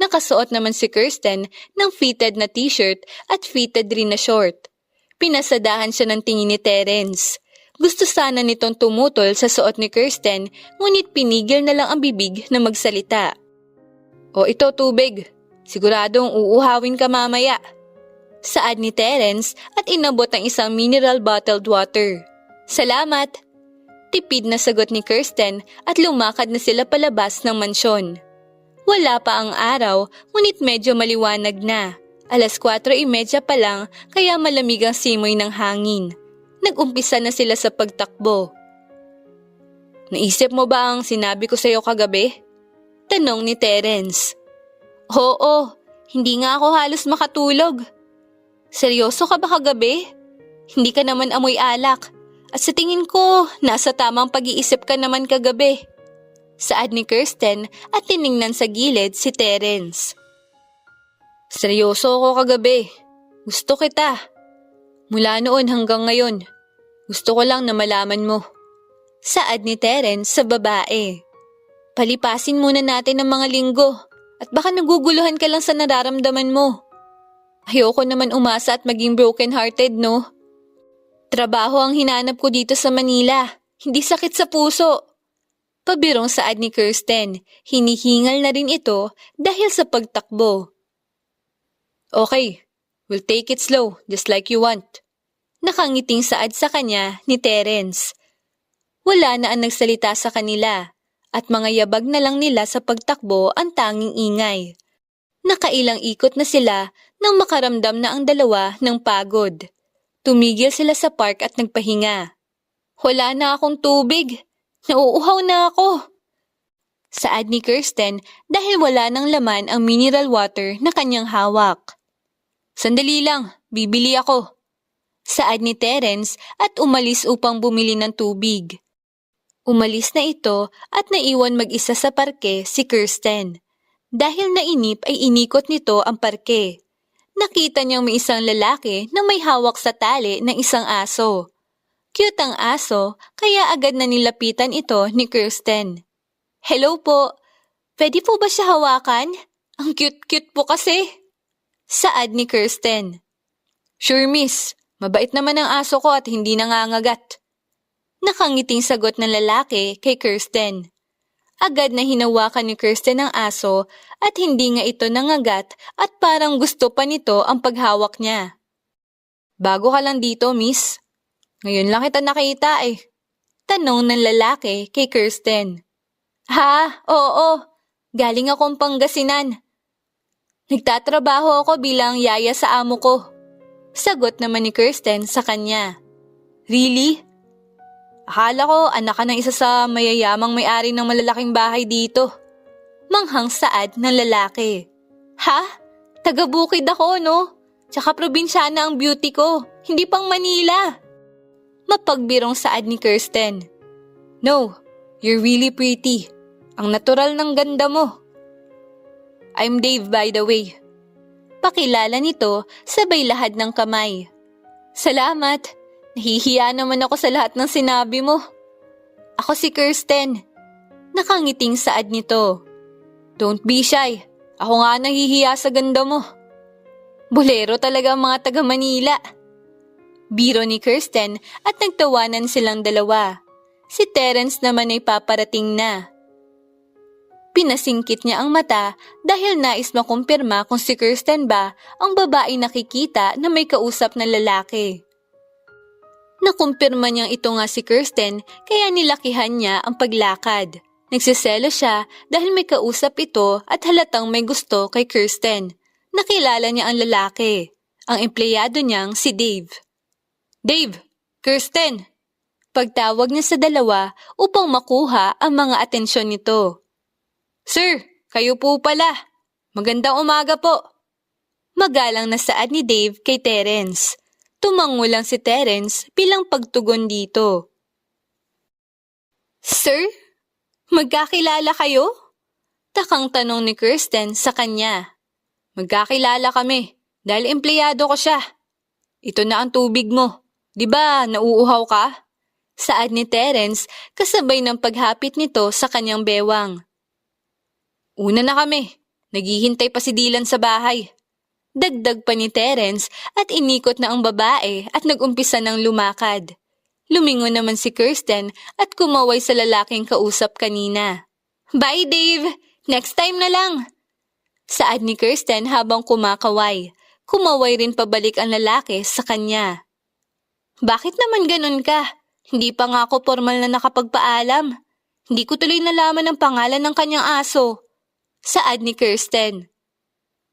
Nakasuot naman si Kirsten ng fitted na t-shirt at fitted rin na short. Pinasadahan siya ng tingin ni Terence. Gusto sana nitong tumutol sa suot ni Kirsten, ngunit pinigil na lang ang bibig na magsalita. O ito, tubig. Siguradong uuhawin ka mamaya. Saad ni Terence at inabot ang isang mineral bottled water. Salamat! Tipid na sagot ni Kirsten at lumakad na sila palabas ng mansyon. Wala pa ang araw, ngunit medyo maliwanag na. 4:30 pa lang, kaya malamig ang simoy ng hangin. Nag-umpisa na sila sa pagtakbo. Naisip mo ba ang sinabi ko sa'yo kagabi? Tanong ni Terence. Oo, hindi nga ako halos makatulog. Seryoso ka ba kagabi? Hindi ka naman amoy alak. At sa tingin ko, nasa tamang pag-iisip ka naman kagabi. Saad ni Kirsten at tiningnan sa gilid si Terence. Seryoso ako kagabi. Gusto kita. Mula noon hanggang ngayon, gusto ko lang na malaman mo. Saad ni Terence sa babae. Palipasin muna natin ang mga linggo at baka naguguluhan ka lang sa nararamdaman mo. Ayoko naman umasa at maging broken-hearted, no? Trabaho ang hinanap ko dito sa Manila, hindi sakit sa puso. Pabirong saad ni Kirsten, hinihingal na rin ito dahil sa pagtakbo. Okay, we'll take it slow, just like you want. Nakangiting saad sa kanya ni Terence. Wala na ang nagsalita sa kanila at mga yabag na lang nila sa pagtakbo ang tanging ingay. Nakailang ikot na sila nang makaramdam na ang dalawa ng pagod. Tumigil sila sa park at nagpahinga. Wala na akong tubig. Nauuhaw na ako. Saad ni Kirsten dahil wala nang laman ang mineral water na kanyang hawak. Sandali lang, bibili ako. Saad ni Terence at umalis upang bumili ng tubig. Umalis na ito at naiwan mag-isa sa parke si Kirsten. Dahil nainip ay inikot nito ang parke. Nakita niyang may isang lalaki na may hawak sa tali ng isang aso. Cute ang aso, kaya agad na nilapitan ito ni Kirsten. Hello po, pwede po ba siya hawakan? Ang cute-cute po kasi. Saad ni Kirsten. Sure miss, mabait naman ang aso ko at hindi nangangagat. Nakangiting sagot ng lalaki kay Kirsten. Agad na hinawakan ni Kirsten ang aso at hindi nga ito nangagat at parang gusto pa nito ang paghawak niya. Bago ka lang dito, miss. Ngayon lang kita nakita eh. Tanong ng lalaki kay Kirsten. Ha? Oo. Galing akong Pangasinan. Nagtatrabaho ako bilang yaya sa amo ko. Sagot naman ni Kirsten sa kanya. Really? Akala ko anak ka ng isa sa mayayamang may-ari ng malalaking bahay dito. Manghang saad ng lalaki. Ha? Taga-Bukid ako, no? Tsaka probinsyana ang beauty ko, hindi pang Manila. Mapagbirong saad ni Kirsten. No, you're really pretty. Ang natural ng ganda mo. I'm Dave, by the way. Pakilala nito sabay lahad ng kamay. Salamat. Nahihiya naman ako sa lahat ng sinabi mo. Ako si Kirsten. Nakangiting saad nito. Don't be shy. Ako nga nahihiya sa ganda mo. Bolero talaga ang mga taga Manila. Biro ni Kirsten at nagtawanan silang dalawa. Si Terence naman ay paparating na. Pinasingkit niya ang mata dahil nais makumpirma kung si Kirsten ba ang babae nakikita na may kausap na lalaki. Nakumpirma niyang ito nga si Kirsten kaya nilakihan niya ang paglakad. Nagsiselo siya dahil may kausap ito at halatang may gusto kay Kirsten. Nakilala niya ang lalaki, ang empleyado niyang si Dave. Dave! Kirsten! Pagtawag niya sa dalawa upang makuha ang mga atensyon nito. Sir, kayo po pala. Magandang umaga po. Magalang na saad ni Dave kay Terence. Tumango lang si Terence bilang pagtugon dito. Sir? Magkakilala kayo? Takang tanong ni Kirsten sa kanya. Magkakilala kami dahil empleyado ko siya. Ito na ang tubig mo. Di ba nauuhaw ka? Saad ni Terence kasabay ng paghapit nito sa kanyang bewang. Una na kami. Naghihintay pa si Dylan sa bahay. Dagdag pa ni Terence at inikot na ang babae at nagumpisa ng lumakad. Lumingon naman si Kirsten at kumaway sa lalaking kausap kanina. Bye, Dave! Next time na lang! Saad ni Kirsten habang kumakaway. Kumaway rin pabalik ang lalaki sa kanya. Bakit naman ganun ka? Hindi pa nga ako formal na nakapagpaalam. Hindi ko tuloy nalaman ang pangalan ng kanyang aso. Saad ni Kirsten.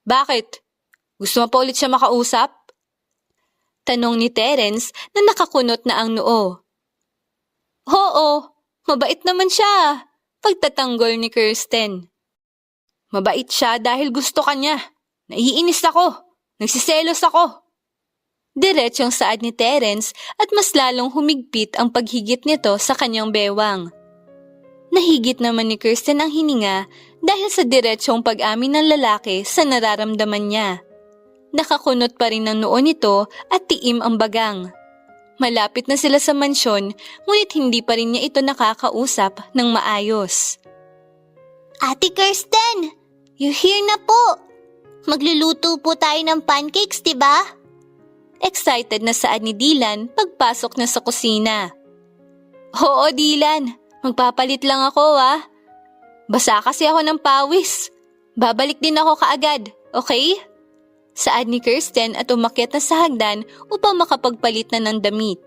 Bakit? Gusto mo pa ulit siya makausap? Tanong ni Terence na nakakunot na ang noo. Oo, mabait naman siya. Pagtatanggol ni Kirsten. Mabait siya dahil gusto ka niya. Naiinis ako. Nagsiselos ako. Diretsyong saad ni Terence at mas lalong humigpit ang paghigit nito sa kanyang bewang. Nahigit naman ni Kirsten ang hininga dahil sa diretsyong pag-amin ng lalaki sa nararamdaman niya. Nakakunot pa rin ang noo nito at tiim ang bagang. Malapit na sila sa mansyon ngunit hindi pa rin niya ito nakakausap ng maayos. Ate Kirsten, you're here na po. Magluluto po tayo ng pancakes, diba? Excited na saad ni Dylan pagpasok na sa kusina. Oo, Dylan. Magpapalit lang ako, Basa kasi ako ng pawis. Babalik din ako kaagad, okay? Saad ni Kirsten at umakyat na sa hagdan upang makapagpalit na ng damit.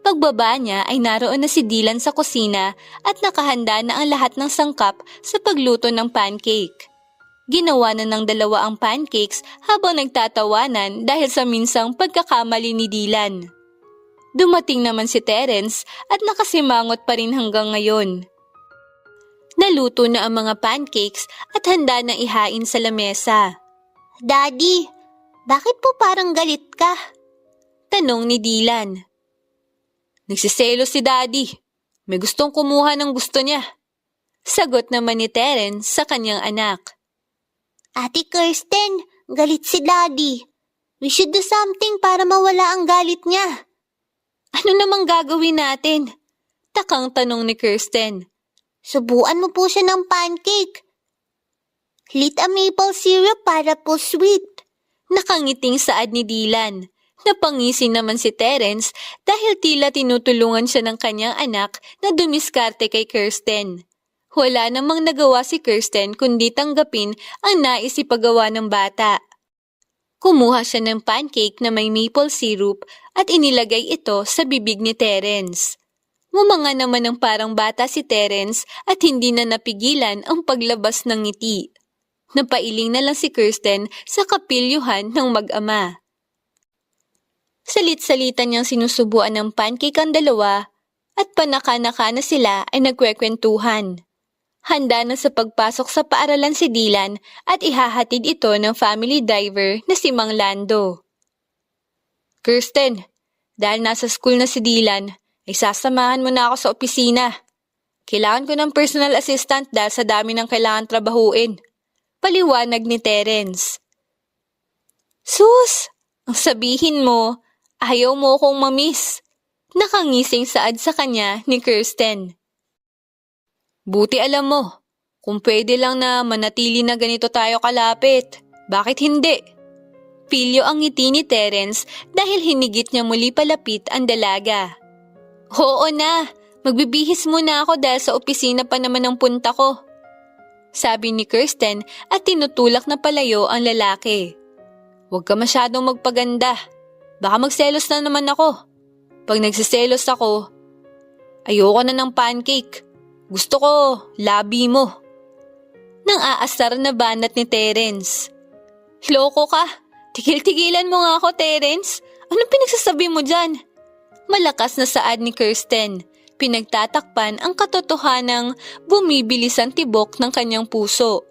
Pagbaba niya ay naroon na si Dylan sa kusina at nakahanda na ang lahat ng sangkap sa pagluto ng pancake. Ginawa na ng dalawa ang pancakes habang nagtatawanan dahil sa minsang pagkakamali ni Dylan. Dumating naman si Terence at nakasimangot pa rin hanggang ngayon. Naluto na ang mga pancakes at handa na ihain sa lamesa. Daddy, bakit po parang galit ka? Tanong ni Dylan. Nagsiselos si Daddy. May gustong kumuha ng gusto niya. Sagot naman ni Terence sa kanyang anak. Ate Kirsten, galit si Daddy. We should do something para mawala ang galit niya. Ano namang gagawin natin? Takang tanong ni Kirsten. Subuan mo po siya ng pancake. Lit a maple syrup para po sweet. Nakangiting saad ni Dylan. Napangisi naman si Terence dahil tila tinutulungan siya ng kanyang anak na dumiskarte kay Kirsten. Wala namang nagawa si Kirsten kundi tanggapin ang nais ipagawa ng bata. Kumuha siya ng pancake na may maple syrup at inilagay ito sa bibig ni Terence. Ngumanga naman ng parang bata si Terence at hindi na napigilan ang paglabas ng ngiti. Napailing na lang si Kirsten sa kapilyuhan ng mag-ama. Salit-salitan niyang sinusubuan ng pancake ang dalawa at panaka-naka na sila ay nagkwekwentuhan. Handa na sa pagpasok sa paaralan si Dylan at ihahatid ito ng family driver na si Mang Lando. Kirsten, dahil nasa school na si Dylan, ay sasamahan mo na ako sa opisina. Kailangan ko ng personal assistant dahil sa dami ng kailangan trabahuin. Paliwanag ni Terence. Sus, ang sabihin mo, ayaw mo akong mamiss. Nakangising saad sa kanya ni Kirsten. Buti alam mo, kung pwede lang na manatili na ganito tayo kalapit, bakit hindi? Pilyo ang ngiti ni Terence dahil hinigit niya muli palapit ang dalaga. Oo na, magbibihis muna ako dahil sa opisina pa naman ang punta ko. Sabi ni Kirsten at tinutulak na palayo ang lalaki. Huwag ka masyadong magpaganda, baka magselos na naman ako. Pag nagsiselos ako, ayoko na ng pancake. Gusto ko, labi mo. Nang aasar na banat ni Terence. Loko ka? Tigil-tigilan mo nga ako, Terence. Anong pinagsasabi mo dyan? Malakas na saad ni Kirsten. Pinagtatakpan ang katotohanang bumibilis ang tibok ng kanyang puso.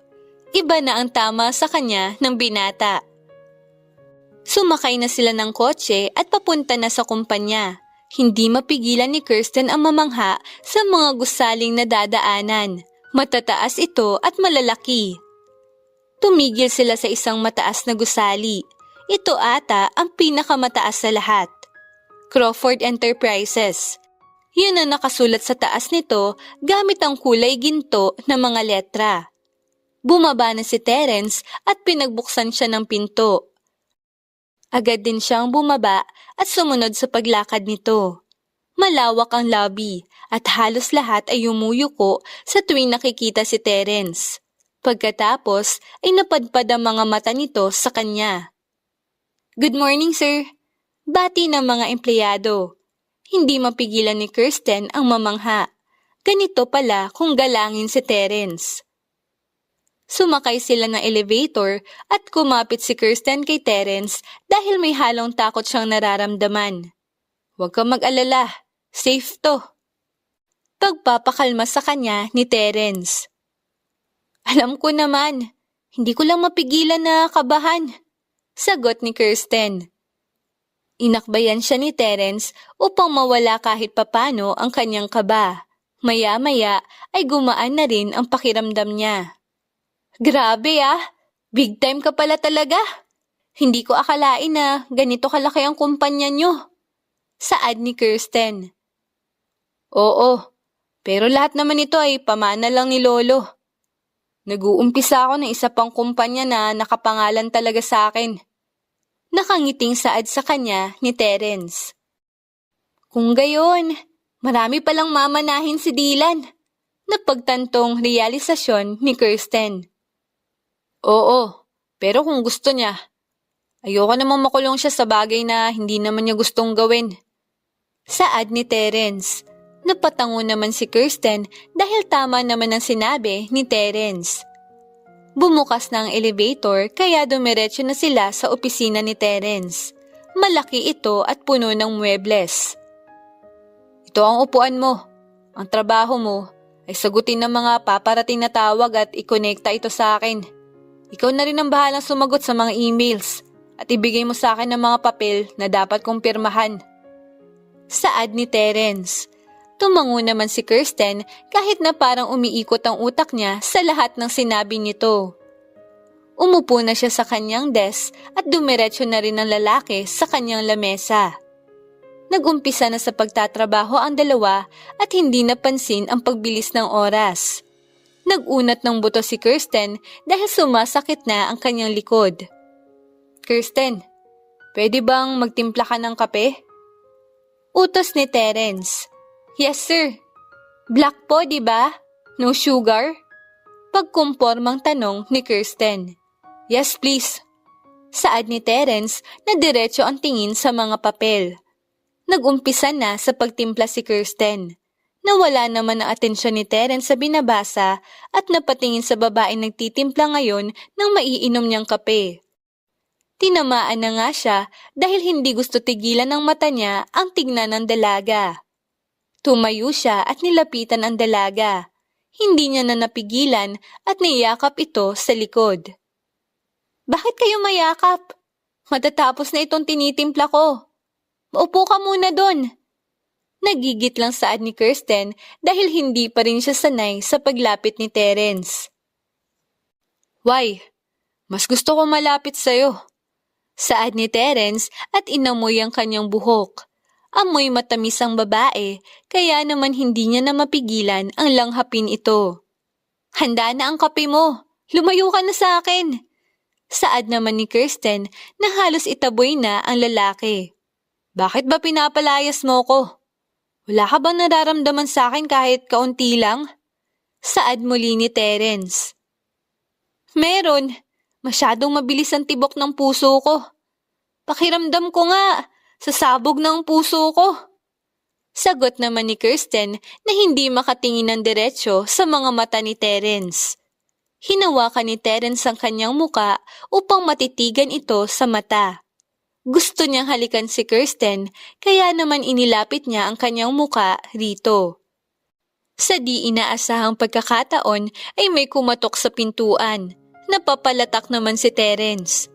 Iba na ang tama sa kanya ng binata. Sumakay na sila ng kotse at papunta na sa kumpanya. Hindi mapigilan ni Kirsten ang mamangha sa mga gusaling na dadaanan. Matataas ito at malalaki. Tumigil sila sa isang mataas na gusali. Ito ata ang pinakamataas sa lahat. Crawford Enterprises. Yun ang nakasulat sa taas nito gamit ang kulay ginto na mga letra. Bumaba na si Terence at pinagbuksan siya ng pinto. Agad din siyang bumaba at sumunod sa paglakad nito. Malawak ang lobby at halos lahat ay yumuyuko sa tuwing nakikita si Terence. Pagkatapos ay napadpad ang mga mata nito sa kanya. "Good morning, sir." Bati ng mga empleyado. Hindi mapigilan ni Kirsten ang mamangha. Ganito pala kung galangin si Terence. Sumakay sila ng elevator at kumapit si Kirsten kay Terence dahil may halong takot siyang nararamdaman. "Huwag kang mag-alala, safe to." Pagpapakalma sa kanya ni Terence. "Alam ko naman, hindi ko lang mapigilan na kabahan," sagot ni Kirsten. Inakbayan siya ni Terence upang mawala kahit papano ang kanyang kaba. Maya-maya ay gumaan na rin ang pakiramdam niya. "Grabe big time ka pala talaga. Hindi ko akalain na ganito kalaki ang kumpanya nyo," saad ni Kirsten. "Oo, pero lahat naman ito ay pamana lang ni Lolo. Nag-uumpisa ako ng isa pang kumpanya na nakapangalan talaga sa akin." Nakangiting saad sa kanya ni Terence. "Kung gayon, marami palang mamanahin si Dylan." Napagtantong realisasyon ni Kirsten. "Oo, pero kung gusto niya. Ayoko namang makulong siya sa bagay na hindi naman niya gustong gawin," saad ni Terence. Napatango naman si Kirsten dahil tama naman ang sinabi ni Terence. Bumukas na ang elevator kaya dumiretso na sila sa opisina ni Terence. Malaki ito at puno ng muebles. "Ito ang upuan mo. Ang trabaho mo ay sagutin ng mga paparating na tawag at ikonekta ito sa akin. Ikaw na rin ang bahalang sumagot sa mga emails at ibigay mo sa akin ang mga papel na dapat kong pirmahan," saad ni Terence. Tumango naman si Kirsten kahit na parang umiikot ang utak niya sa lahat ng sinabi nito. Umupo na siya sa kanyang desk at dumiretso na rin ang lalaki sa kanyang lamesa. Nagumpisa na sa pagtatrabaho ang dalawa at hindi napansin ang pagbilis ng oras. Nag-unat ng buto si Kirsten dahil sumasakit na ang kanyang likod. "Kirsten, pwede bang magtimpla ka ng kape?" Utos ni Terence. "Yes, sir." "Black po, di ba? No sugar?" Pagkumpormang tanong ni Kirsten. "Yes, please." Saad ni Terence na diretso ang tingin sa mga papel. Nag-umpisa na sa pagtimpla si Kirsten. Nawala naman ang atensyon ni Terence sa binabasa at napatingin sa babaeng nagtitimpla ngayon ng maiinom niyang kape. Tinamaan na nga siya dahil hindi gusto tigilan ng mata niya ang tignan ng dalaga. Tumayo siya at nilapitan ang dalaga. Hindi niya na napigilan at niyakap ito sa likod. "Bakit kayo mayakap? Matatapos na itong tinitimpla ko. Maupo ka muna doon." Nagigit lang saad ni Kirsten dahil hindi pa rin siya sanay sa paglapit ni Terence. "Why? Mas gusto ko malapit sa'yo," saad ni Terence at inamoy ang kanyang buhok. Amoy matamis ang babae, kaya naman hindi niya na mapigilan ang langhapin ito. "Handa na ang kape mo. Lumayo ka na sa akin," saad naman ni Kirsten na halos itaboy na ang lalaki. "Bakit ba pinapalayas mo ko? Wala ka bang nararamdaman sa akin kahit kaunti lang?" Saad muli ni Terence. "Meron. Masyadong mabilis ang tibok ng puso ko. Pakiramdam ko nga, sasabog na ang puso ko." Sagot naman ni Kirsten na hindi makatingin ng diretsyo sa mga mata ni Terence. Hinawakan ni Terence ang kanyang muka upang matitigan ito sa mata. Gusto niyang halikan si Kirsten kaya naman inilapit niya ang kanyang muka rito. Sa di inaasahang pagkakataon ay may kumatok sa pintuan. Napapalatak naman si Terence.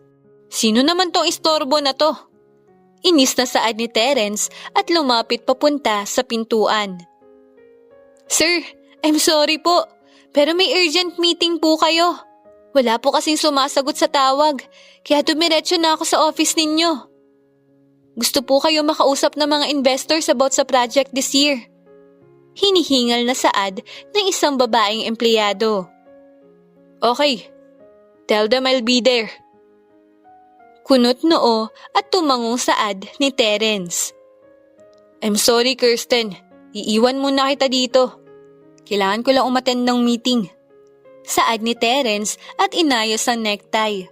"Sino naman tong istorbo na to?" Inis na saad ni Terence at lumapit papunta sa pintuan. "Sir, I'm sorry po, pero may urgent meeting po kayo. Wala po kasing sumasagot sa tawag, kaya dumiretso na ako sa office ninyo. Gusto po kayo makausap ng mga investors about sa project this year. Hinihingal na saad ng isang babaeng empleyado. Okay, tell them I'll be there. Kunot noo at tumangong saad ni Terence. I'm sorry, Kirsten. Iiwan muna kita dito. Kailangan ko lang umattend ng meeting. Saad ni Terence at inayos ang necktie.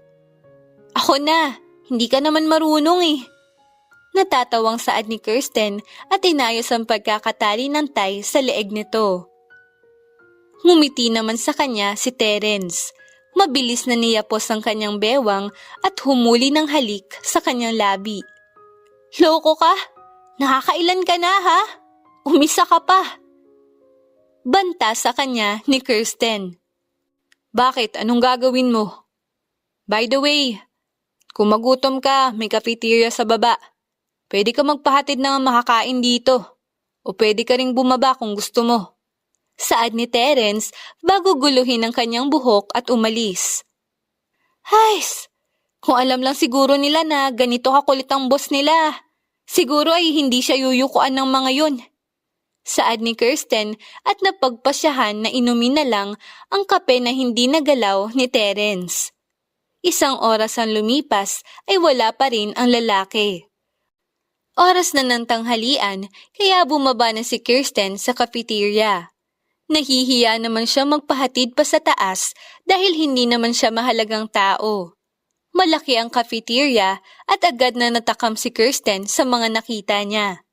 Ako na, hindi ka naman marunong eh. Natatawang saad ni Kirsten at inayos ang pagkakatali ng tie sa leeg nito. Ngumiti naman sa kanya si Terence. Mabilis na niyapos ang kanyang bewang at humuli ng halik sa kanyang labi. Loko ka? Nakakailan ka na ha? Umisa ka pa. Banta sa kanya ni Kirsten. Bakit? Anong gagawin mo? By the way, kung magutom ka, may cafeteria sa baba. Pwede ka magpahatid ng makakain dito. O pwede ka ring bumaba kung gusto mo. Saad ni Terence bago guluhin ang kanyang buhok at umalis. Hays! Kung alam lang siguro nila na ganito kakulit ang boss nila, siguro ay hindi siya yuyukuan ng mga yun. Saad ni Kirsten at napagpasyahan na inumin na lang ang kape na hindi nagalaw ni Terence. Isang oras ang lumipas ay wala pa rin ang lalaki. Oras na ng tanghalian kaya bumaba na si Kirsten sa cafeteria. Nahihiya naman siya magpahatid pa sa taas dahil hindi naman siya mahalagang tao. Malaki ang cafeteria at agad na natakam si Kirsten sa mga nakita niya.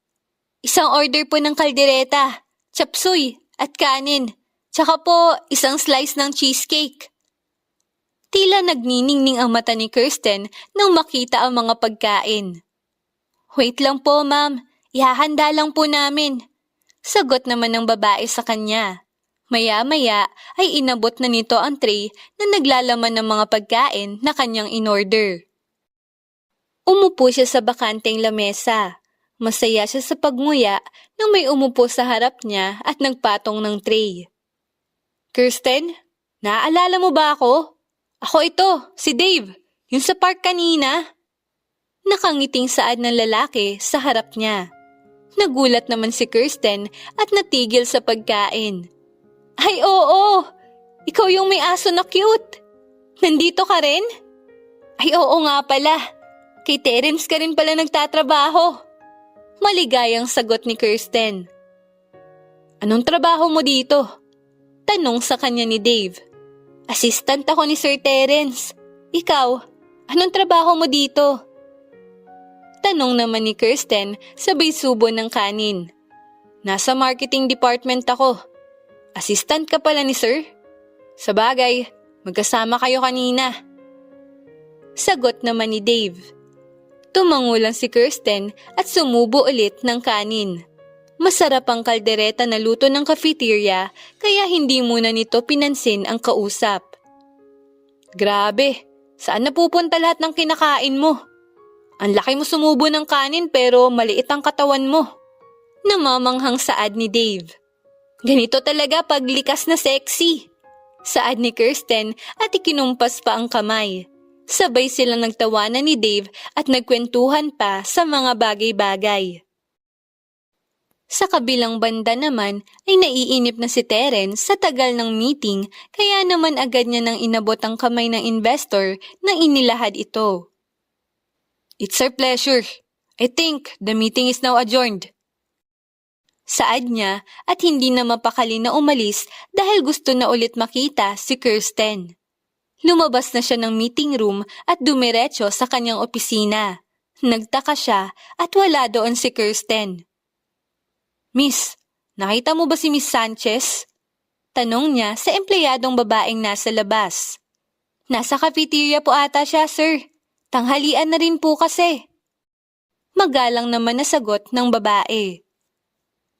Isang order po ng kaldereta, chapsuy at kanin, tsaka po isang slice ng cheesecake. Tila nagniningning ang mata ni Kirsten nang makita ang mga pagkain. Wait lang po ma'am, ihahanda lang po namin. Sagot naman ng babae sa kanya. Maya-maya ay inabot na nito ang tray na naglalaman ng mga pagkain na kanyang inorder. Umupo siya sa bakanteng lamesa. Masaya siya sa pagmuya nang may umupo sa harap niya at nagpatong ng tray. Kirsten, naaalala mo ba ako? Ako ito, si Dave, yung sa park kanina. Nakangiting saad ng lalaki sa harap niya. Nagulat naman si Kirsten at natigil sa pagkain. Ay oo, ikaw yung may aso na cute. Nandito ka rin? Ay oo nga pala, kay Terence ka rin pala nagtatrabaho. Maligayang sagot ni Kirsten. Anong trabaho mo dito? Tanong sa kanya ni Dave. Assistant ako ni Sir Terence. Ikaw, anong trabaho mo dito? Tanong naman ni Kirsten sabay subo ng kanin. Nasa marketing department ako. Assistant ka pala ni Sir? Sabagay, magkasama kayo kanina. Sagot naman ni Dave. Tumango lang si Kirsten at sumubo ulit ng kanin. Masarap ang kaldereta na luto ng cafeteria kaya hindi muna nito pinansin ang kausap. Grabe, saan napupunta lahat ng kinakain mo? Ang laki mo sumubo ng kanin pero maliit ang katawan mo. Namamanghang saad ni Dave. Ganito talaga pag likas na sexy. Saad ni Kirsten at ikinumpas pa ang kamay. Sabay silang nagtawanan ni Dave at nagkwentuhan pa sa mga bagay-bagay. Sa kabilang banda naman ay naiinip na si Terence sa tagal ng meeting kaya naman agad niya nang inabot ang kamay ng investor na inilahad ito. It's our pleasure. I think the meeting is now adjourned. Saad niya at hindi na mapakali na umalis dahil gusto na ulit makita si Kirsten. Lumabas na siya ng meeting room at dumiretso sa kanyang opisina. Nagtaka siya at wala doon si Kirsten. Miss, nakita mo ba si Miss Sanchez? Tanong niya sa empleyadong babaeng nasa labas. Nasa cafeteria po ata siya, sir. Tanghalian na rin po kasi. Magalang naman na sagot ng babae.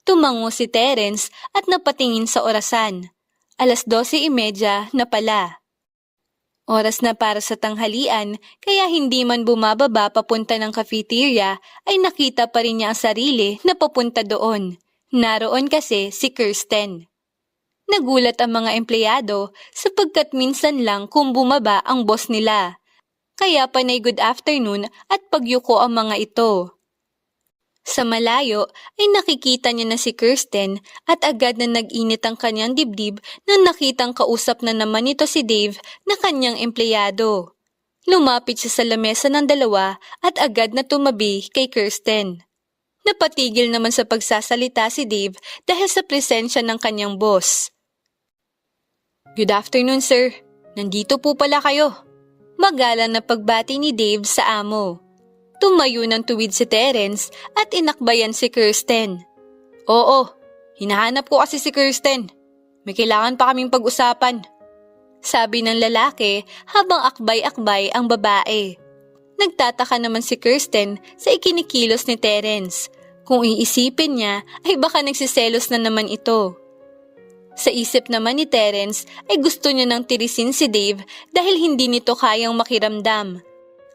Tumango si Terence at napatingin sa orasan. 12:30 na pala. Oras na para sa tanghalian kaya hindi man bumababa papunta ng cafeteria ay nakita pa rin niya ang sarili na papunta doon. Naroon kasi si Kirsten. Nagulat ang mga empleyado sapagkat minsan lang kung bumaba ang boss nila. Kaya panay good afternoon at pagyuko ang mga ito. Sa malayo ay nakikita niya na si Kirsten at agad na nag-init ang kanyang dibdib nang nakitang kausap na naman ito si Dave na kanyang empleyado. Lumapit siya sa lamesa ng dalawa at agad na tumabi kay Kirsten. Napatigil naman sa pagsasalita si Dave dahil sa presensya ng kanyang boss. "Good afternoon, sir. Nandito po pala kayo." Magalang na pagbati ni Dave sa amo. Tumayo ng tuwid si Terence at inakbayan si Kirsten. "Oo, hinahanap ko kasi si Kirsten. May kailangan pa kaming pag-usapan," sabi ng lalaki habang akbay-akbay ang babae. Nagtataka naman si Kirsten sa ikinikilos ni Terence. Kung iisipin niya ay baka nagsiselos na naman ito. Sa isip naman ni Terence ay gusto niya nang tirisin si Dave dahil hindi nito kayang makiramdam.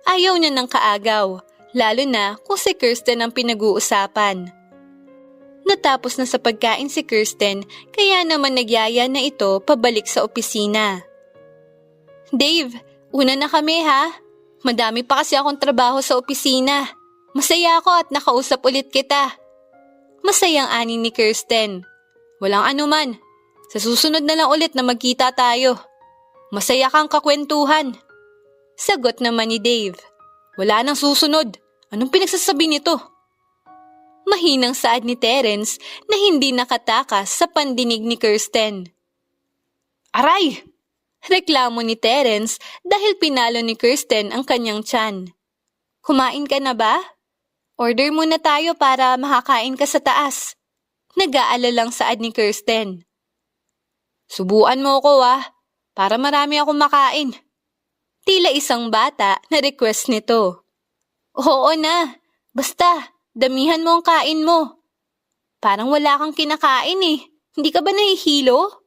Ayaw niya ng kaagaw, lalo na kung si Kirsten ang pinag-uusapan. Natapos na sa pagkain si Kirsten kaya naman nagyaya na ito pabalik sa opisina. "Dave, una na kami ha. Madami pa kasi akong trabaho sa opisina. Masaya ako at nakausap ulit kita." Masayang ani ni Kirsten. "Walang anuman. Sa susunod na lang ulit na magkita tayo. Masaya kang kakwentuhan." Sagot naman ni Dave. "Wala nang susunod. Anong pinagsasabi nito?" Mahinang saad ni Terence na hindi nakatakas sa pandinig ni Kirsten. "Aray!" Reklamo ni Terence dahil pinalo ni Kirsten ang kanyang tiyan. "Kumain ka na ba? Order muna tayo para makakain ka sa taas." Nag-aalalang saad ni Kirsten. "Subuan mo ko para marami akong makain." Tila isang bata na request nito. "Oo na, basta damihan mo ang kain mo. Parang wala kang kinakain eh. Hindi ka ba nahihilo?"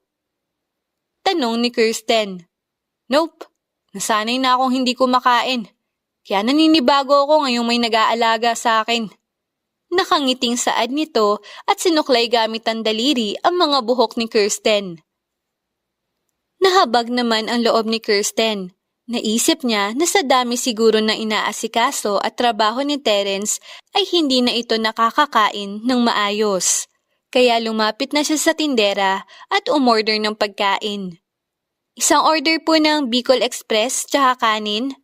Tanong ni Kirsten. "Nope, nasanay na akong hindi kumakain. Kaya naninibago ako ngayong may nag-aalaga sa akin." Nakangiting saad nito at sinuklay gamit ang daliri ang mga buhok ni Kirsten. Nahabag naman ang loob ni Kirsten. Naisip niya na sa dami siguro na inaasikaso at trabaho ni Terence ay hindi na ito nakakakain ng maayos. Kaya lumapit na siya sa tindera at umorder ng pagkain. "Isang order po ng Bicol Express tsaka kanin.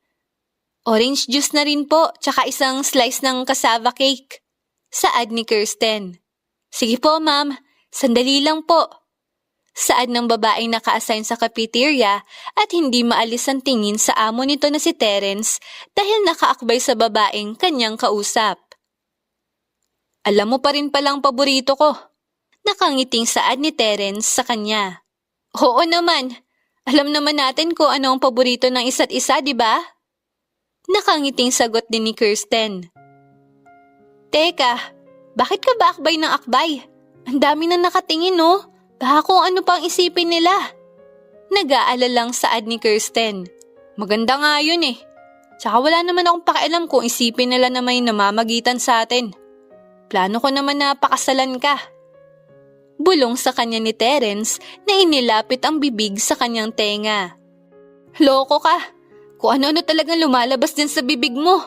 Orange juice na rin po tsaka isang slice ng cassava cake." Saad ni Kirsten. "Sige po ma'am, sandali lang po." Saad ng babaeng naka-assign sa cafeteria at hindi maalis ang tingin sa amo nito na si Terence dahil nakaakbay sa babaeng kanyang kausap. "Alam mo pa rin palang paborito ko." Nakangiting saad ni Terence sa kanya. "Oo naman, alam naman natin kung ano ang paborito ng isa't isa, di ba?" Nakangiting sagot din ni Kirsten. "Teka, bakit ka ba akbay ng akbay? Ang dami na nakatingin no? Baka kung ano pang isipin nila." Nag-aalalang saad ni Kirsten. "Maganda nga yun eh. Tsaka wala naman akong pakialam kung isipin nila na may namamagitan sa atin. Plano ko naman na pakasalan ka." Bulong sa kanya ni Terence na inilapit ang bibig sa kanyang tenga. "Loko ka. Kung ano-ano talagang lumalabas din sa bibig mo.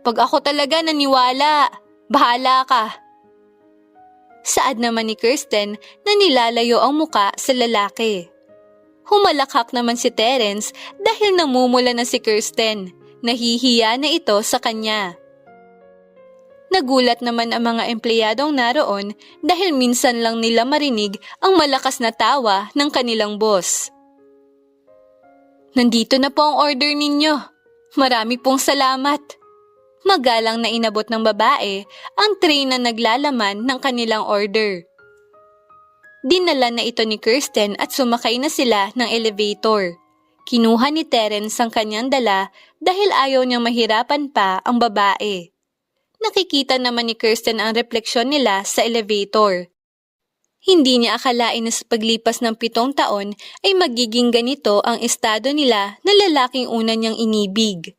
Pag ako talaga naniwala, bahala ka." Saad naman ni Kirsten na nilalayo ang muka sa lalaki. Humalakhak naman si Terence dahil namumula na si Kirsten. Nahihiya na ito sa kanya. Nagulat naman ang mga empleyadong naroon dahil minsan lang nila marinig ang malakas na tawa ng kanilang boss. "Nandito na po ang order ninyo. Marami pong salamat." Magalang na inabot ng babae ang tray na naglalaman ng kanilang order. Dinala na ito ni Kirsten at sumakay na sila ng elevator. Kinuha ni Terence ang kanyang dala dahil ayaw niyang mahirapan pa ang babae. Nakikita naman ni Kirsten ang refleksyon nila sa elevator. Hindi niya akalain na sa paglipas ng 7 taon ay magiging ganito ang estado nila na lalaking una niyang inibig.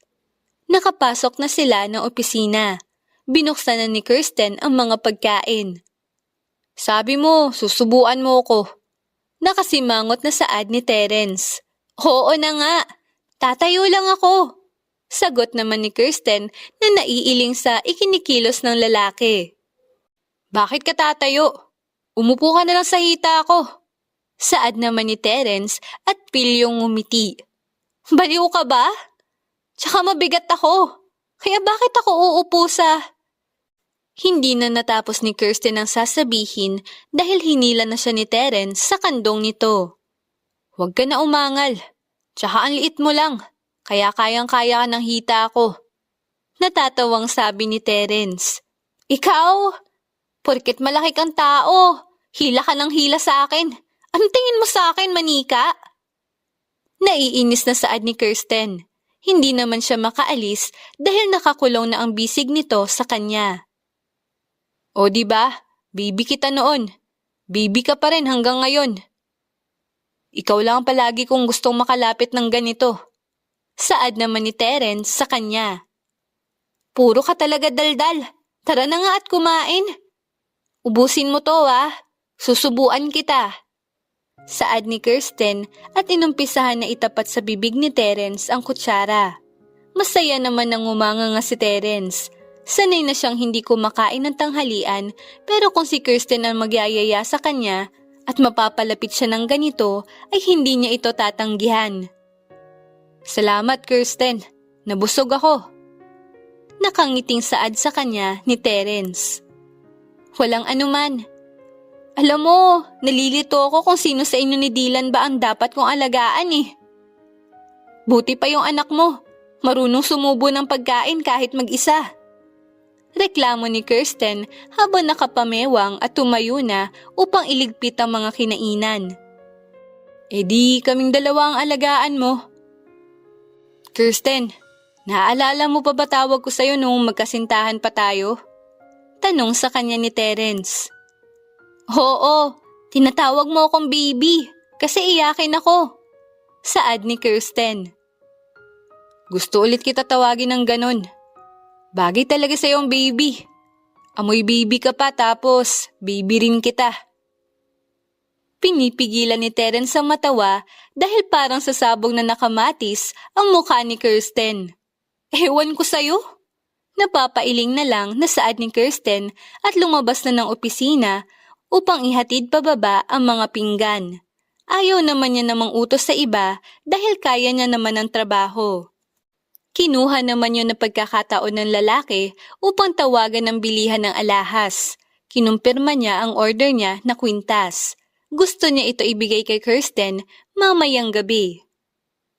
Nakapasok na sila ng opisina. Binuksan na ni Kirsten ang mga pagkain. "Sabi mo, susubuan mo ko." Nakasimangot na saad ni Terence. Oo na nga, tatayo lang ako. Sagot naman ni Kirsten na naiiling sa ikinikilos ng lalaki. Bakit ka tatayo? Umupo ka na lang sa hita ko. Saad naman ni Terence at pilyong ngumiti. Baliw ka ba? Tsaka mabigat ako. Kaya bakit ako uupo sa... Hindi na natapos ni Kirsten ang sasabihin dahil hinila na siya ni Terence sa kandong nito. Huwag ka na umangal. Tsaka ang liit mo lang. Kaya kayang-kaya ka ng hita ko. Natatawang sabi ni Terence. Ikaw? Porket malaki kang tao. Hila ka ng hila sa akin. Anong tingin mo sa akin, manika? Naiinis na saad ni Kirsten. Hindi naman siya makaalis dahil nakakulong na ang bisig nito sa kanya. O diba, baby kita noon. Baby ka pa rin hanggang ngayon. Ikaw lang palagi kong gustong makalapit ng ganito. Saad naman ni Terence sa kanya. Puro ka talaga daldal. Tara na nga at kumain. Ubusin mo to Susubuan kita. Saad ni Kirsten at inumpisahan na itapat sa bibig ni Terence ang kutsara. Masaya naman nang umanga nga si Terence. Sanay na siyang hindi kumakain ng tanghalian pero kung si Kirsten ang magyayaya sa kanya at mapapalapit siya ng ganito ay hindi niya ito tatanggihan. Salamat Kirsten, nabusog ako. Nakangiting saad sa kanya ni Terence. Walang anuman. Alam mo, nalilito ako kung sino sa inyo ni Dylan ba ang dapat kong alagaan Buti pa yung anak mo, marunong sumubo ng pagkain kahit mag-isa. Reklamo ni Kirsten habang nakapamewang at tumayo na upang iligpit ang mga kinainan. E di kaming dalawa ang alagaan mo. Kirsten, naaalala mo pa ba tawag ko sa'yo nung magkasintahan pa tayo? Tanong sa kanya ni Terence. Oo, tinatawag mo akong baby kasi iyakin ako. Saad ni Kirsten. Gusto ulit kita tawagin ng ganon. Bagay talaga sa'yo ang baby. Amoy baby ka pa tapos baby rin kita. Pinipigilan ni Terence ang matawa dahil parang sasabog na nakamatis ang mukha ni Kirsten. Ewan ko sa'yo. Napapailing na lang na saad ni Kirsten at lumabas na ng opisina upang ihatid pababa ang mga pinggan. Ayaw naman niya namang utos sa iba dahil kaya niya naman ang trabaho. Kinuha naman yun na pagkakataon ng lalaki upang tawagan ng bilihan ng alahas. Kinumpirma niya ang order niya na kwintas. Gusto niya ito ibigay kay Kirsten mamayang gabi.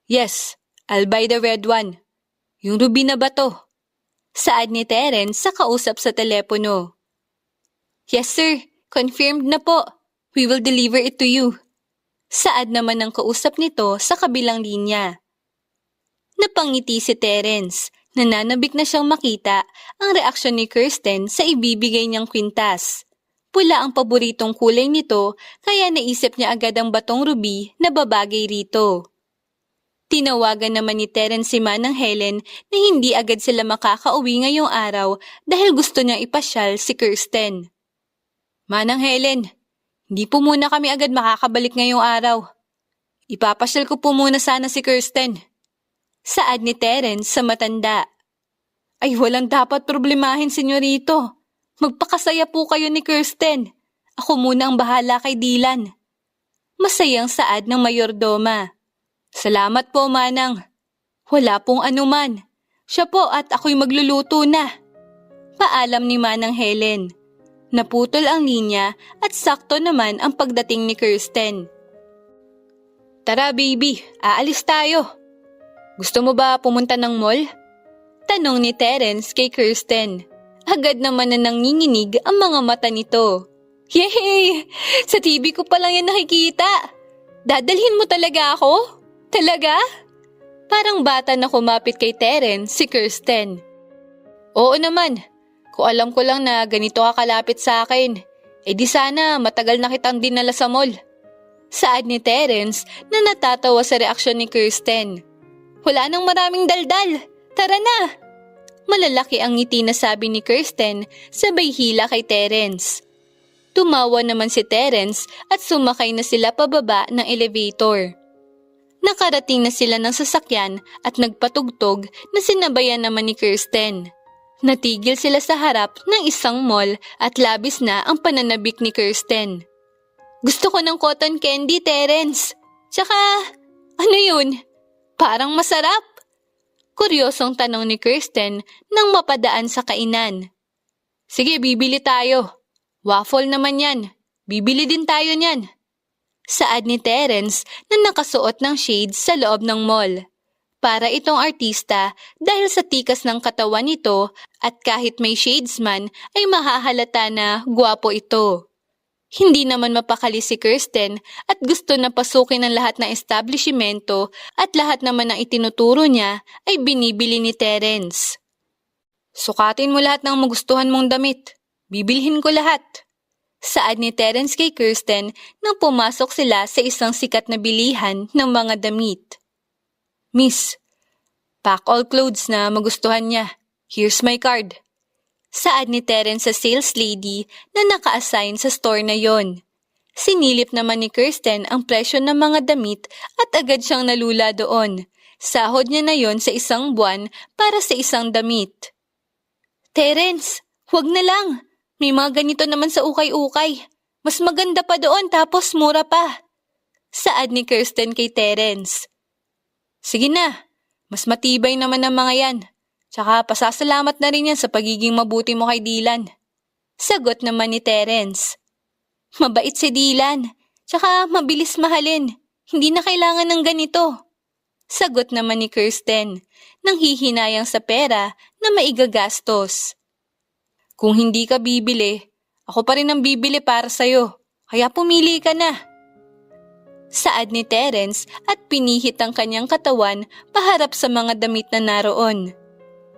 Yes, I'll buy the red one. Yung ruby na ba to? Saad ni Terence sa kausap sa telepono. Yes sir, confirmed na po. We will deliver it to you. Saad naman ng kausap nito sa kabilang linya. Napangiti si Terence. Nananabik na siyang makita ang reaksyon ni Kirsten sa ibibigay niyang kwintas. Pula ang paboritong kulay nito kaya naisip niya agad ang batong ruby na babagay rito. Tinawagan naman ni Terence si Manang Helen na hindi agad sila makakauwi ngayong araw dahil gusto niyang ipasyal si Kirsten. Manang Helen, hindi po muna kami agad makakabalik ngayong araw. Ipapasyal ko po muna sana si Kirsten. Saad ni Terence sa matanda. Ay walang dapat problemahin, senyorito. Magpakasaya po kayo ni Kirsten. Ako muna ang bahala kay Dylan. Masayang saad ng mayordoma. Salamat po, Manang. Wala pong anuman. Siya po at ako'y magluluto na. Paalam ni Manang Helen. Naputol ang linya at sakto naman ang pagdating ni Kirsten. Tara baby, aalis tayo. Gusto mo ba pumunta ng mall? Tanong ni Terence kay Kirsten. Agad naman na nanginginig ang mga mata nito. Yay! Sa TV ko pa lang yan nakikita. Dadalhin mo talaga ako? Talaga? Parang bata na kumapit kay Terence si Kirsten. Oo naman. Kung alam ko lang na ganito ka kalapit sa akin, di sana matagal na kitang dinala sa mall. Saad ni Terence na natatawa sa reaksyon ni Kirsten. Wala nang maraming daldal. Tara na! Malalaki ang ngiti na sabi ni Kirsten sabay hila kay Terence. Tumawa naman si Terence at sumakay na sila pababa ng elevator. Nakarating na sila ng sasakyan at nagpatugtog na sinabayan naman ni Kirsten. Natigil sila sa harap ng isang mall at labis na ang pananabik ni Kirsten. Gusto ko ng cotton candy, Terence. Tsaka, ano yun? Parang masarap. Kuryosong tanong ni Kirsten nang mapadaan sa kainan. Sige, bibili tayo. Waffle naman yan. Bibili din tayo niyan. Saad ni Terence na nakasuot ng shades sa loob ng mall. Para itong artista dahil sa tikas ng katawan nito at kahit may shades man ay mahahalata na gwapo ito. Hindi naman mapakali si Kirsten at gusto na pasukin ang lahat ng establishmento at lahat naman ng itinuturo niya ay binibili ni Terence. Sukatin mo lahat ng magustuhan mong damit. Bibilhin ko lahat. Saad ni Terence kay Kirsten nang pumasok sila sa isang sikat na bilihan ng mga damit. Miss, pack all clothes na magustuhan niya. Here's my card. Saad ni Terence sa sales lady na naka-assign sa store na yon. Sinilip naman ni Kirsten ang presyo ng mga damit at agad siyang nalula doon. Sahod niya na yon sa isang buwan para sa isang damit. Terence, huwag na lang. May mga ganito naman sa ukay-ukay. Mas maganda pa doon tapos mura pa. Saad ni Kirsten kay Terence. Sige na, mas matibay naman ang mga yan. Tsaka pasasalamat na rin yan sa pagiging mabuti mo kay Dylan. Sagot naman ni Terence. Mabait si Dylan. Tsaka mabilis mahalin. Hindi na kailangan ng ganito. Sagot naman ni Kirsten nang hihinayang sa pera na maigagastos. Kung hindi ka bibili, ako pa rin ang bibili para sa'yo. Kaya pumili ka na. Saad ni Terence at pinihit ang kanyang katawan paharap sa mga damit na naroon.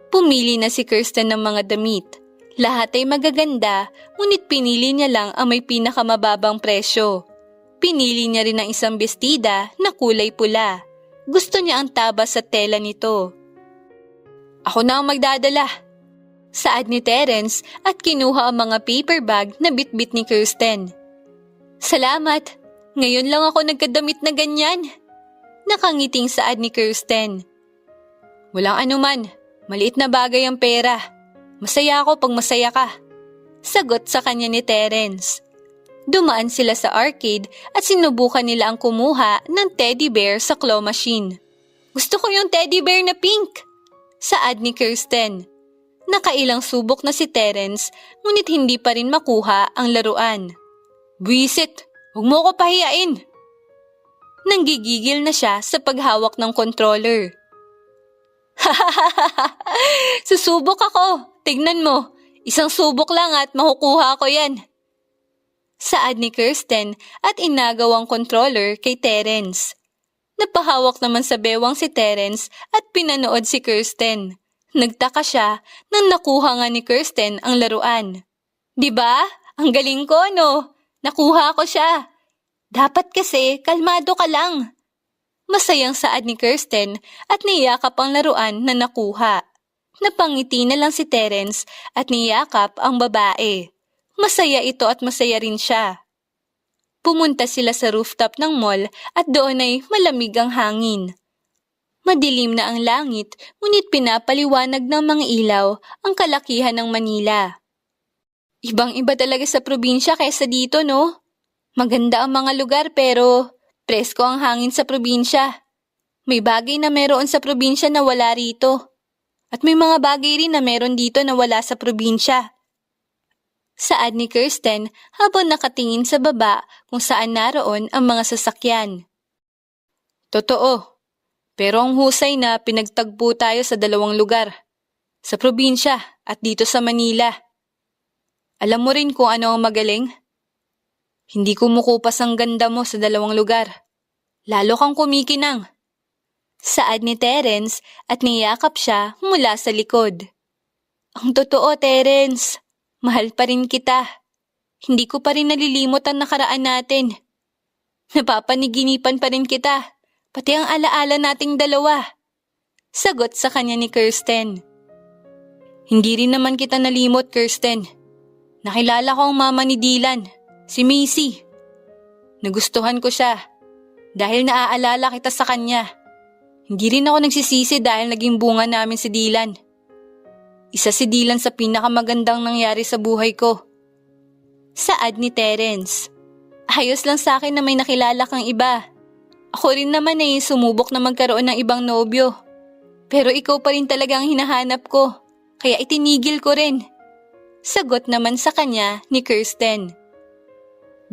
Pumili na si Kirsten ng mga damit. Lahat ay magaganda, ngunit pinili niya lang ang may pinakamababang presyo. Pinili niya rin ang isang bestida na kulay pula. Gusto niya ang taba sa tela nito. Ako na ang magdadala. Saad ni Terence at kinuha ang mga paper bag na bitbit ni Kirsten. Salamat! Ngayon lang ako nagkadamit na ganyan. Nakangiting saad ni Kirsten. Walang anuman. Maliit na bagay ang pera. Masaya ako pag masaya ka. Sagot sa kanya ni Terence. Dumaan sila sa arcade at sinubukan nila ang kumuha ng teddy bear sa claw machine. Gusto ko yung teddy bear na pink. Saad ni Kirsten. Nakailang subok na si Terence, ngunit hindi pa rin makuha ang laruan. Buwisit, huwag mo ko pahiyain. Nanggigigil na siya sa paghawak ng controller. Susubok ako, tignan mo. Isang subok lang at makukuha ko yan. Saad ni Kirsten at inagaw ang controller kay Terence. Napahawak naman sa bewang si Terence at pinanood si Kirsten. Nagtaka siya nang nakuha nga ni Kirsten ang laruan. Diba? Ang galing ko, no? Nakuha ko siya. Dapat kasi kalmado ka lang. Masayang saad ni Kirsten at niyakap ang laruan na nakuha. Napangiti na lang si Terence at niyakap ang babae. Masaya ito at masaya rin siya. Pumunta sila sa rooftop ng mall at doon ay malamig ang hangin. Madilim na ang langit, ngunit pinapaliwanag ng mga ilaw ang kalakihan ng Manila. Ibang-iba talaga sa probinsya kaysa dito, no? Maganda ang mga lugar pero presko ang hangin sa probinsya. May bagay na meron sa probinsya na wala rito. At may mga bagay rin na meron dito na wala sa probinsya. Saad ni Kirsten habang nakatingin sa baba kung saan naroon ang mga sasakyan. Totoo. Pero ang husay na pinagtagpo tayo sa dalawang lugar. Sa probinsya at dito sa Manila. Alam mo rin kung ano ang magaling? Hindi kumukupas ang ganda mo sa dalawang lugar. Lalo kang kumikinang. Saad ni Terence at niyakap siya mula sa likod. Ang totoo, Terence. Mahal pa rin kita. Hindi ko pa rin nalilimot ang nakaraan natin. Napapaniginipan pa rin kita. Pati ang alaala nating dalawa. Sagot sa kanya ni Kirsten. Hindi rin naman kita nalimot, Kirsten. Nakilala ko ang mama ni Dylan. Si Macy. Nagustuhan ko siya dahil naaalala kita sa kanya. Hindi rin ako nagsisisi dahil naging bunga namin si Dylan. Isa si Dylan sa pinakamagandang nangyari sa buhay ko. Saad ni Terence. Ayos lang sa akin na may nakilala kang iba. Ako rin naman sumubok na magkaroon ng ibang nobyo. Pero ikaw pa rin talaga ang hinahanap ko, kaya itinigil ko rin. Sagot naman sa kanya ni Kirsten.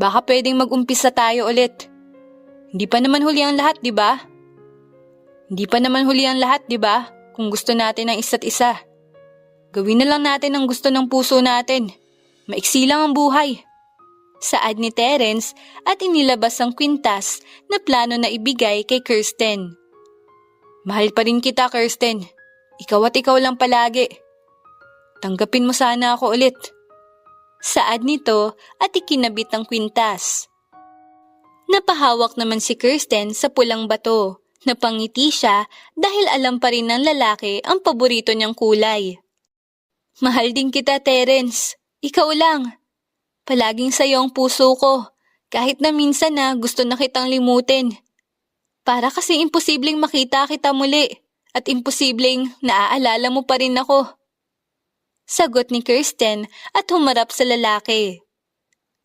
Baka pwedeng mag-umpisa tayo ulit. Hindi pa naman huli ang lahat, di ba? Hindi pa naman huli ang lahat, di ba? Kung gusto natin ang isa't isa. Gawin na lang natin ang gusto ng puso natin. Maiksi lang ang buhay. Saad ni Terence at inilabas ang kwintas na plano na ibigay kay Kirsten. Mahal pa rin kita, Kirsten. Ikaw at ikaw lang palagi. Tanggapin mo sana ako ulit. Saad nito at ikinabit ang kwintas. Napahawak naman si Kirsten sa pulang bato. Napangiti siya dahil alam pa rin ng lalaki ang paborito niyang kulay. Mahal din kita, Terence. Ikaw lang. Palaging sa'yo ang puso ko, kahit na minsan gusto na kitang limutin. Para kasi imposibleng makita kita muli at imposibleng naaalala mo pa rin ako. Sagot ni Kirsten at humarap sa lalaki.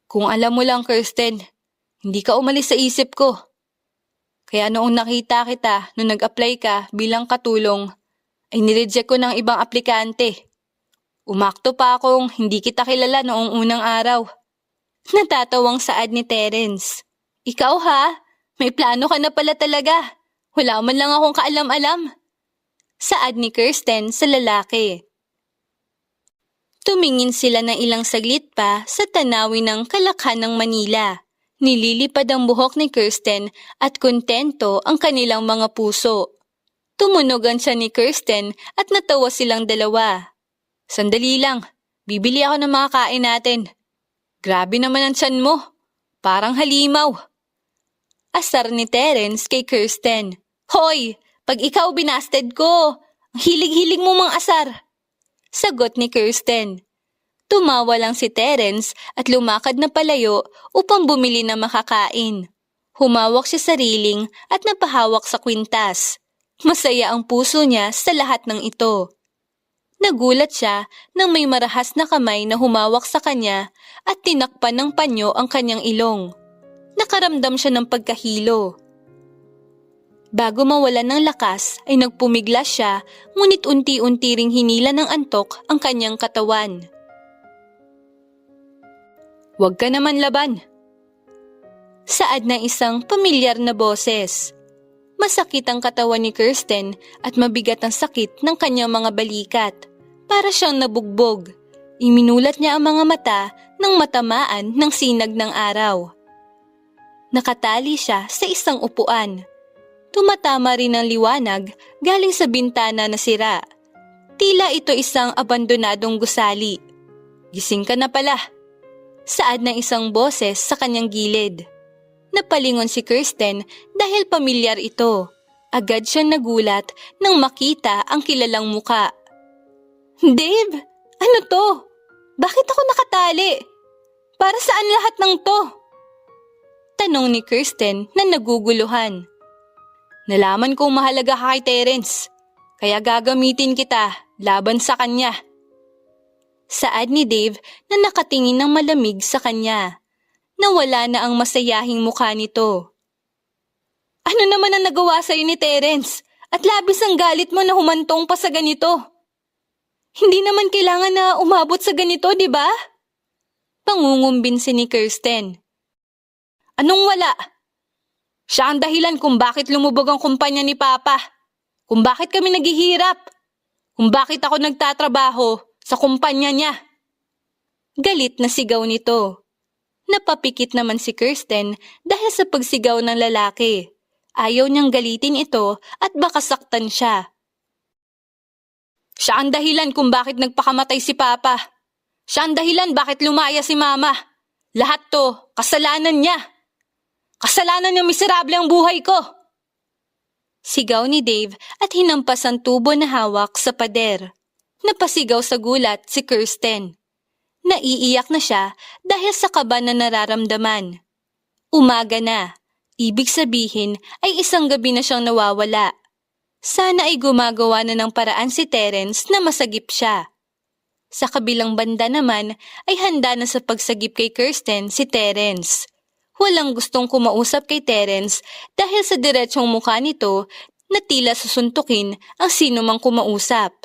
Kung alam mo lang, Kirsten, hindi ka umalis sa isip ko. Kaya noong nakita kita, nung nag-apply ka bilang katulong, ay nireject ko ng ibang aplikante. Umakto pa akong hindi kita kilala noong unang araw. Natatawang saad ni Terence. Ikaw ha? May plano ka na pala talaga. Wala man lang akong kaalam-alam. Saad ni Kirsten sa lalaki. Tumingin sila ng ilang saglit pa sa tanawin ng kalakhan ng Manila. Nililipad ang buhok ni Kirsten at kontento ang kanilang mga puso. Tumunogan siya ni Kirsten at natawa silang dalawa. Sandali lang, bibili ako ng mga kain natin. Grabe naman ang tiyan mo, parang halimaw. Asar ni Terence kay Kirsten. Hoy, pag ikaw binasted ko, ang hilig-hilig mo mang asar. Sagot ni Kirsten. Tumawa lang si Terence at lumakad na palayo upang bumili ng makakain. Humawak siya sa railing at napahawak sa kwintas. Masaya ang puso niya sa lahat ng ito. Nagulat siya nang may marahas na kamay na humawak sa kanya at tinakpan ng panyo ang kanyang ilong. Nakaramdam siya ng pagkahilo. Bago mawalan ng lakas ay nagpumiglas siya, ngunit unti-unti ring hinila ng antok ang kanyang katawan. Huwag ka naman laban. Saad na isang pamilyar na boses. Masakit ang katawan ni Kirsten at mabigat ang sakit ng kanyang mga balikat. Para siyang nabugbog. Iminulat niya ang mga mata nang matamaan ng sinag ng araw. Nakatali siya sa isang upuan. Tumatama rin ang liwanag galing sa bintana na sira. Tila ito isang abandonadong gusali. Gising ka na pala. Saad ng isang boses sa kanyang gilid. Napalingon si Kirsten dahil pamilyar ito. Agad siyang nagulat nang makita ang kilalang muka. Dave, ano to? Bakit ako nakatali? Para saan lahat ng to? Tanong ni Kirsten na naguguluhan. Nalaman kong mahalaga ka kay Terence, kaya gagamitin kita laban sa kanya. Saad ni Dave na nakatingin ng malamig sa kanya. Nawala na ang masayahing mukha nito. Ano naman ang nagawa sa'yo ni Terence? At labis ang galit mo na humantong pa sa ganito. Hindi naman kailangan na umabot sa ganito, di ba? Pangungumbinsi ni Kirsten. Anong wala? Siya ang dahilan kung bakit lumubog ang kumpanya ni Papa. Kung bakit kami naghihirap. Kung bakit ako nagtatrabaho sa kumpanya niya. Galit na sigaw nito. Napapikit naman si Kirsten dahil sa pagsigaw ng lalaki. Ayaw niyang galitin ito at baka saktan siya. Siya ang dahilan kung bakit nagpakamatay si Papa. Siya ang dahilan bakit lumaya si Mama. Lahat to, kasalanan niya. Kasalanan niyang miserable ang buhay ko. Sigaw ni Dave at hinampas ang tubo na hawak sa pader. Napasigaw sa gulat si Kirsten. Naiiyak na siya dahil sa kaba na nararamdaman. Umaga na. Ibig sabihin ay isang gabi na siyang nawawala. Sana ay gumagawa na ng paraan si Terence na masagip siya. Sa kabilang banda naman ay handa na sa pagsagip kay Kirsten si Terence. Walang gustong kumausap kay Terence dahil sa diretsong mukha nito na tila susuntukin ang sino mang kumausap.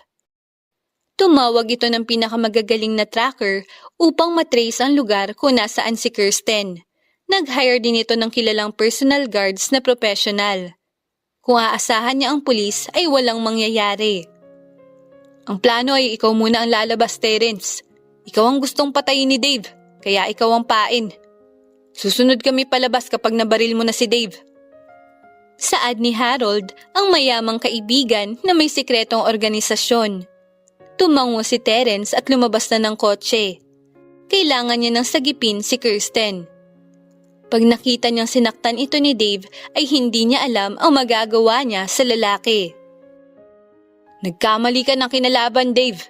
Tumawag ito ng pinakamagagaling na tracker upang matrace ang lugar kung nasaan si Kirsten. Nag-hire din ito ng kilalang personal guards na professional. Kung aasahan niya ang pulis ay walang mangyayari. Ang plano ay ikaw muna ang lalabas, Terence. Ikaw ang gustong patayin ni Dave, kaya ikaw ang pain. Susunod kami palabas kapag nabaril mo na si Dave. Saad ni Harold ang mayamang kaibigan na may sikretong organisasyon. Tumango si Terence at lumabas na ng kotse. Kailangan niya ng sagipin si Kirsten. Pag nakita niyang sinaktan ito ni Dave ay hindi niya alam ang magagawa niya sa lalaki. Nagkamali ka ng kinalaban, Dave.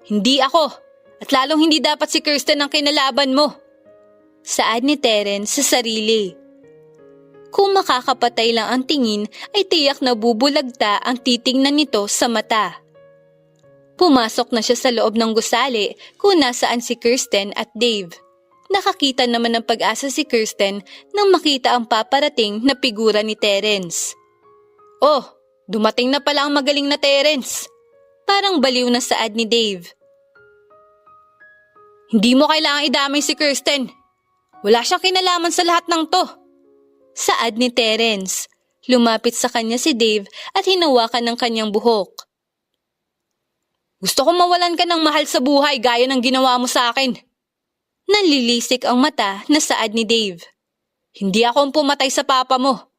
Hindi ako. At lalong hindi dapat si Kirsten ang kinalaban mo. Saad ni Terence sa sarili. Kung makakapatay lang ang tingin ay tiyak na bubulagta ang titingnan nito sa mata. Pumasok na siya sa loob ng gusali kung nasaan si Kirsten at Dave. Nakakita naman ng pag-asa si Kirsten nang makita ang paparating na figura ni Terence. Oh, dumating na pala ang magaling na Terence. Parang baliw na saad ni Dave. Hindi mo kailangang idamay si Kirsten. Wala siyang kinalaman sa lahat ng to. Saad ni Terence. Lumapit sa kanya si Dave at hinawakan ng kanyang buhok. Gusto kong mawalan ka ng mahal sa buhay gaya ng ginawa mo sa akin. Nanlilisik ang mata na saad ni Dave. Hindi ako ang pumatay sa papa mo.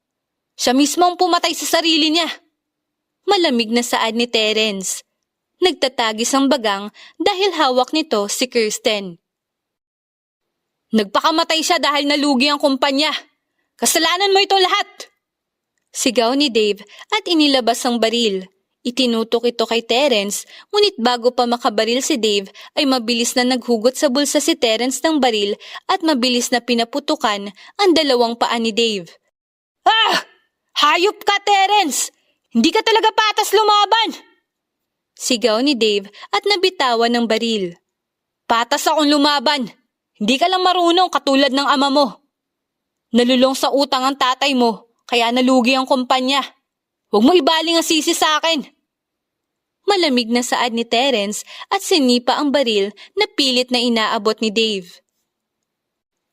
Siya mismo ang pumatay sa sarili niya. Malamig na saad ni Terence. Nagtatagis ang bagang dahil hawak nito si Kirsten. Nagpakamatay siya dahil nalugi ang kumpanya. Kasalanan mo ito lahat! Sigaw ni Dave at inilabas ang baril. Itinutok ito kay Terence, ngunit bago pa makabaril si Dave ay mabilis na naghugot sa bulsa si Terence ng baril at mabilis na pinaputukan ang dalawang paa ni Dave. Ah! Hayop ka, Terence! Hindi ka talaga patas lumaban! Sigaw ni Dave at nabitawan ng baril. Patas akong lumaban! Hindi ka lang marunong katulad ng ama mo. Nalulong sa utang ang tatay mo, kaya nalugi ang kumpanya. Huwag mo ibaling ang sisi sa akin. Malamig na saad ni Terence at sinipa ang baril na pilit na inaabot ni Dave.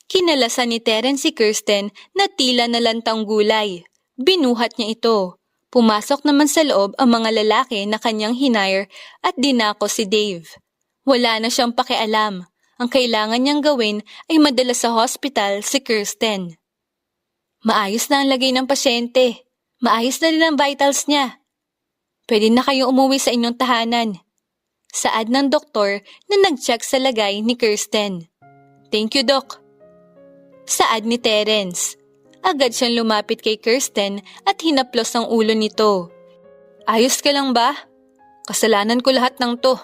Kinalasan ni Terence si Kirsten na tila nalantang gulay. Binuhat niya ito. Pumasok naman sa loob ang mga lalaki na kanyang hinire at dinako si Dave. Wala na siyang pakialam. Ang kailangan niyang gawin ay madala sa hospital si Kirsten. Maayos na ang lagay ng pasyente. Maayos na rin ang vitals niya. Pwede na kayo umuwi sa inyong tahanan. Saad ng doktor na nag-check sa lagay ni Kirsten. Thank you, Doc. Saad ni Terence. Agad siyang lumapit kay Kirsten at hinaplos ang ulo nito. Ayos ka lang ba? Kasalanan ko lahat ng to.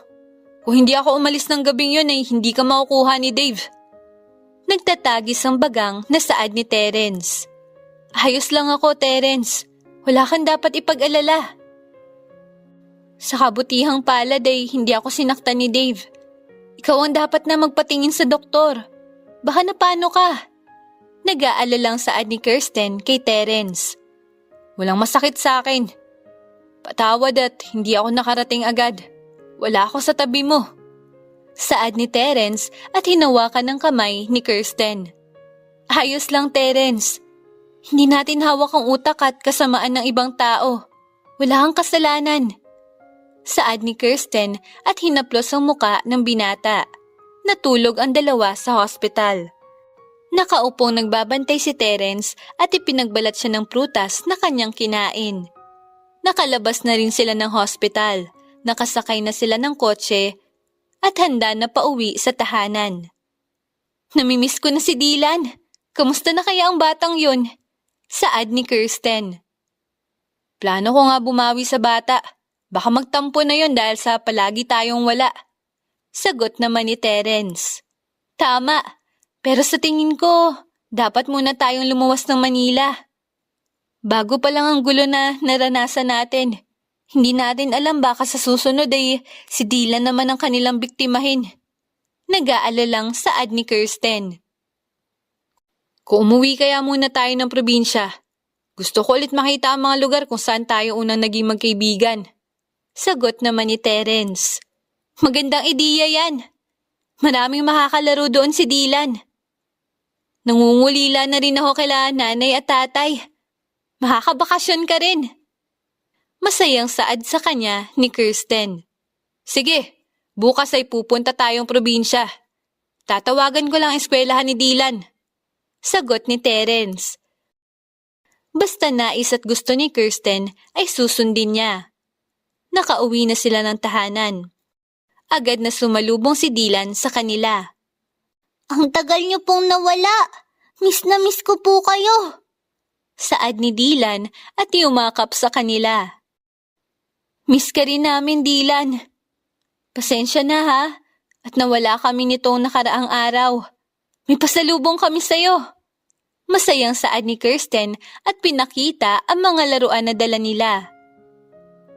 Kung hindi ako umalis ng gabing yun ay hindi ka makukuha ni Dave. Nagtatagis ang bagang na saad ni Terence. Ayos lang ako, Terence. Wala kang dapat ipag-alala. Sa kabutihang palad ay hindi ako sinaktan ni Dave. Ikaw ang dapat na magpatingin sa doktor. Baka napano ka? Nag-aalalang saad ni Kirsten kay Terence. Walang masakit sa akin. Patawad at hindi ako nakarating agad. Wala ako sa tabi mo. Saad ni Terence at hinawakan ng kamay ni Kirsten. Ayos lang, Terence. Hindi natin hawak ang utak at kasamaan ng ibang tao. Wala kang kasalanan. Saad ni Kirsten at hinaplos ang muka ng binata. Natulog ang dalawa sa hospital. Nakaupong nagbabantay si Terence at ipinagbalat siya ng prutas na kanyang kinain. Nakalabas na rin sila ng hospital. Nakasakay na sila ng kotse at handa na pauwi sa tahanan. Namimiss ko na si Dylan. Kamusta na kaya ang batang yun? Saad ni Kirsten. Plano ko nga bumawi sa bata. Baka magtampo na yon dahil sa palagi tayong wala. Sagot naman ni Terence. Tama, pero sa tingin ko, dapat muna tayong lumuwas ng Manila. Bago pa lang ang gulo na naranasan natin. Hindi natin alam baka sa susunod ay si Dylan naman ang kanilang biktimahin. Nag-aalalang saad ni Kirsten. Kung umuwi kaya muna tayo ng probinsya. Gusto ko ulit makita ang mga lugar kung saan tayo unang naging magkaibigan. Sagot naman ni Terence. Magandang ideya yan. Maraming makakalaro doon si Dylan. Nangungulila na rin ako kila nanay at tatay. Makakabakasyon ka rin. Masayang saad sa kanya ni Kirsten. Sige, bukas ay pupunta tayong probinsya. Tatawagan ko lang ang eskwelahan ni Dylan. Sagot ni Terence. Basta nais at gusto ni Kirsten ay susundin niya. Nakauwi na sila ng tahanan. Agad na sumalubong si Dylan sa kanila. Ang tagal niyo pong nawala. Miss na miss ko po kayo. Saad ni Dylan at yumakap sa kanila. Miss ka rin namin, Dylan. Pasensya na ha, at nawala kami nitong nakaraang araw. May pasalubong kami sa'yo. Masayang saad ni Kirsten at pinakita ang mga laruan na dala nila.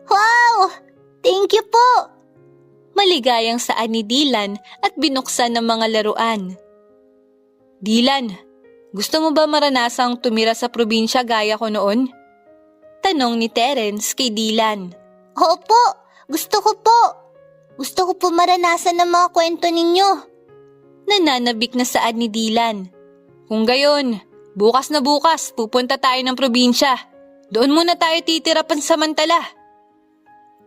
Wow! Thank you po! Maligayang saad ni Dylan at binuksan ng mga laruan. Dylan, gusto mo ba maranasang tumira sa probinsya gaya ko noon? Tanong ni Terence kay Dylan. Opo, gusto ko po. Gusto ko po maranasan ng mga kwento ninyo. Nananabik na saad ni Dylan. Kung gayon, bukas na bukas pupunta tayo ng probinsya. Doon muna tayo titira pansamantala.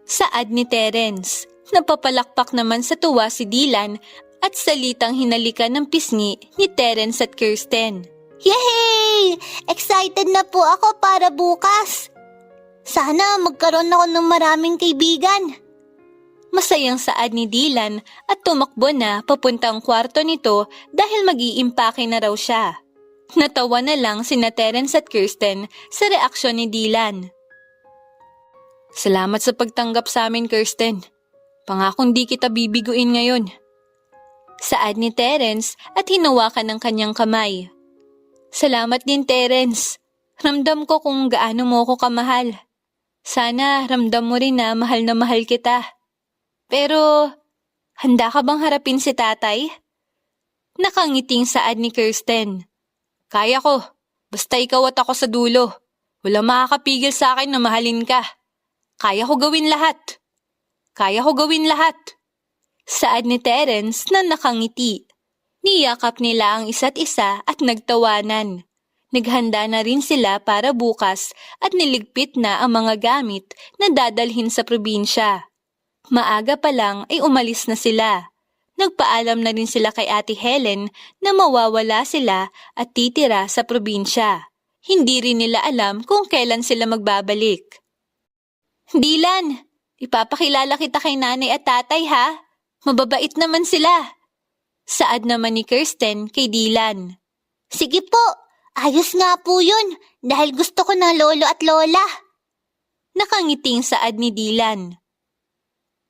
Saad ni Terence. Napapalakpak naman sa tuwa si Dylan at salitang hinalikan ng pisngi ni Terence at Kirsten. Yay! Excited na po ako para bukas. Sana magkaroon ako ng maraming kaibigan. Masayang saad ni Dylan at tumakbo na papuntang kwarto nito dahil mag-iimpake na raw siya. Natawa na lang sina Terence at Kirsten sa reaksyon ni Dylan. Salamat sa pagtanggap sa amin, Kirsten. Pangakong di kita bibiguin ngayon. Saad ni Terence at hinawakan ng kanyang kamay. Salamat din, Terence. Ramdam ko kung gaano mo ko kamahal. Sana ramdam mo rin na mahal kita. Pero, handa ka bang harapin si tatay? Nakangiting saad ni Kirsten. Kaya ko, basta ikaw at ako sa dulo. Walang makakapigil sa akin na mahalin ka. Kaya ko gawin lahat. Kaya ko gawin lahat. Saad ni Terence na nakangiti. Niyakap nila ang isa't isa at nagtawanan. Naghanda na rin sila para bukas at niligpit na ang mga gamit na dadalhin sa probinsya. Maaga pa lang ay umalis na sila. Nagpaalam na rin sila kay Ate Helen na mawawala sila at titira sa probinsya. Hindi rin nila alam kung kailan sila magbabalik. Dylan, ipapakilala kita kay nanay at tatay ha. Mababait naman sila. Saad naman ni Kirsten kay Dylan. Sige po. Ayos nga po yun, dahil gusto ko ng lolo at lola. Nakangiting saad ni Dylan.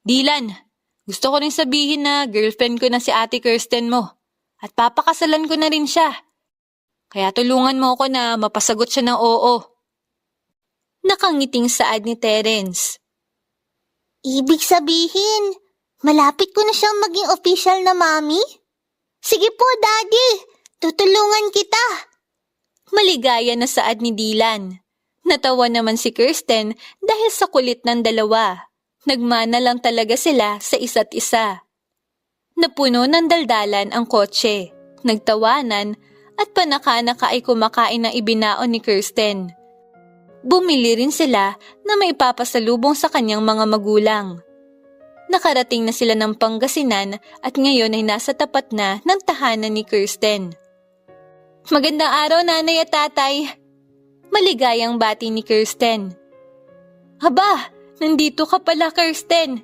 Dylan, gusto ko rin sabihin na girlfriend ko na si Ate Kirsten mo at papakasalan ko na rin siya. Kaya tulungan mo ako na mapasagot siya ng oo. Nakangiting saad ni Terence. Ibig sabihin, malapit ko na siyang maging official na mami? Sige po, Daddy. Tutulungan kita. Maligaya na saad ni Dylan. Natawa naman si Kirsten dahil sa kulit ng dalawa. Nagmana lang talaga sila sa isa't isa. Napuno ng daldalan ang kotse. Nagtawanan at panaka-naka ay kumakain ng ibinaon ni Kirsten. Bumili rin sila na may papasalubong sa kanyang mga magulang. Nakarating na sila ng Pangasinan at ngayon ay nasa tapat na ng tahanan ni Kirsten. Magandang araw, nanay at tatay. Maligayang bati ni Kirsten. Aba, nandito ka pala, Kirsten.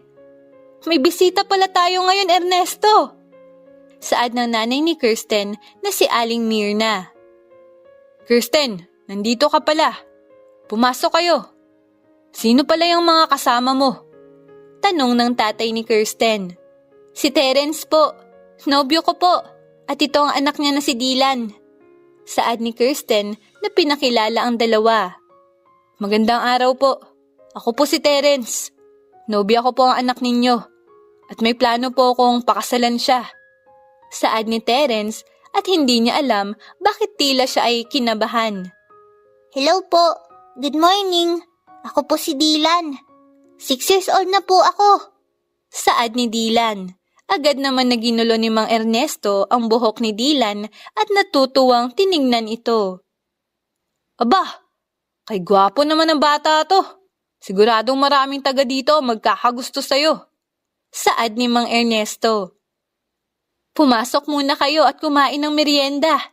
May bisita pala tayo ngayon, Ernesto. Saad ng nanay ni Kirsten na si Aling Mirna. Kirsten, nandito ka pala. Pumasok kayo. Sino pala yung mga kasama mo? Tanong ng tatay ni Kirsten. Si Terence po. Nobyo ko po. At ito ang anak niya na si Dylan. Saad ni Kirsten na pinakilala ang dalawa. Magandang araw po. Ako po si Terence. Nobya ko po ang anak ninyo. At may plano po akong pakasalan siya. Saad ni Terence at hindi niya alam bakit tila siya ay kinabahan. Hello po. Good morning. Ako po si Dylan. 6 years old na po ako. Saad ni Dylan. Agad naman na ginulo ni Mang Ernesto ang buhok ni Dylan at natutuwang tiningnan ito. Aba, kay gwapo naman ang bata to. Siguradong maraming taga dito magkakagusto sa'yo. Saad ni Mang Ernesto. Pumasok muna kayo at kumain ng merienda.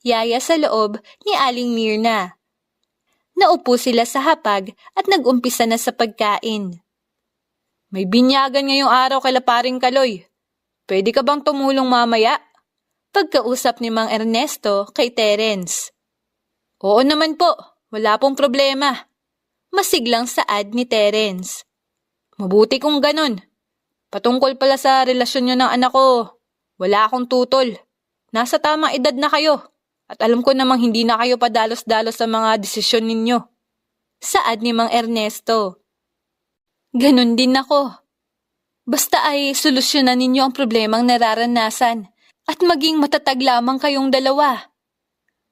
Yaya sa loob ni Aling Mirna. Naupo sila sa hapag at nag-umpisa na sa pagkain. May binyagan ngayong araw kay Paring Kaloy. Pwede ka bang tumulong mamaya? Pagkausap ni Mang Ernesto kay Terence. Oo naman po, wala pong problema. Masiglang saad ni Terence. Mabuti kung ganon. Patungkol pala sa relasyon niyo ng anak ko, wala akong tutol. Nasa tamang edad na kayo. At alam ko namang hindi na kayo padalos-dalos sa mga desisyon ninyo. Saad ni Mang Ernesto. Ganon din ako. Basta ay solusyonan ninyo ang problemang nararanasan at maging matatag lamang kayong dalawa.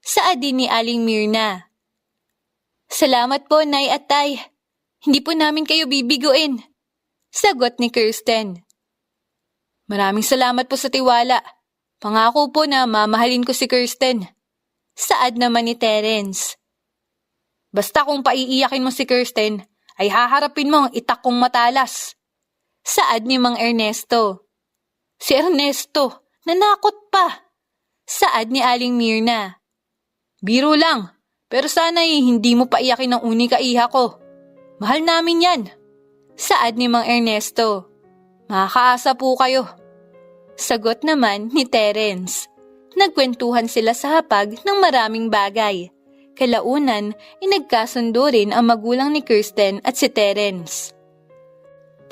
Saad din ni Aling Mirna. Salamat po, Nay at Tay. Hindi po namin kayo bibiguin. Sagot ni Kirsten. Maraming salamat po sa tiwala. Pangako po na mamahalin ko si Kirsten. Saad naman ni Terence. Basta kung paiiyakin mo si Kirsten, ay haharapin mo ang itak kong matalas. Saad ni Mang Ernesto. Si Ernesto, nanakot pa. Saad ni Aling Mirna. Biro lang, pero sana'y hindi mo paiyakin ang unika iha ko. Mahal namin yan. Saad ni Mang Ernesto. Makakaasa po kayo. Sagot naman ni Terence. Nagkwentuhan sila sa hapag ng maraming bagay. Kalaunan, inagkasundo rin ang magulang ni Kirsten at si Terence.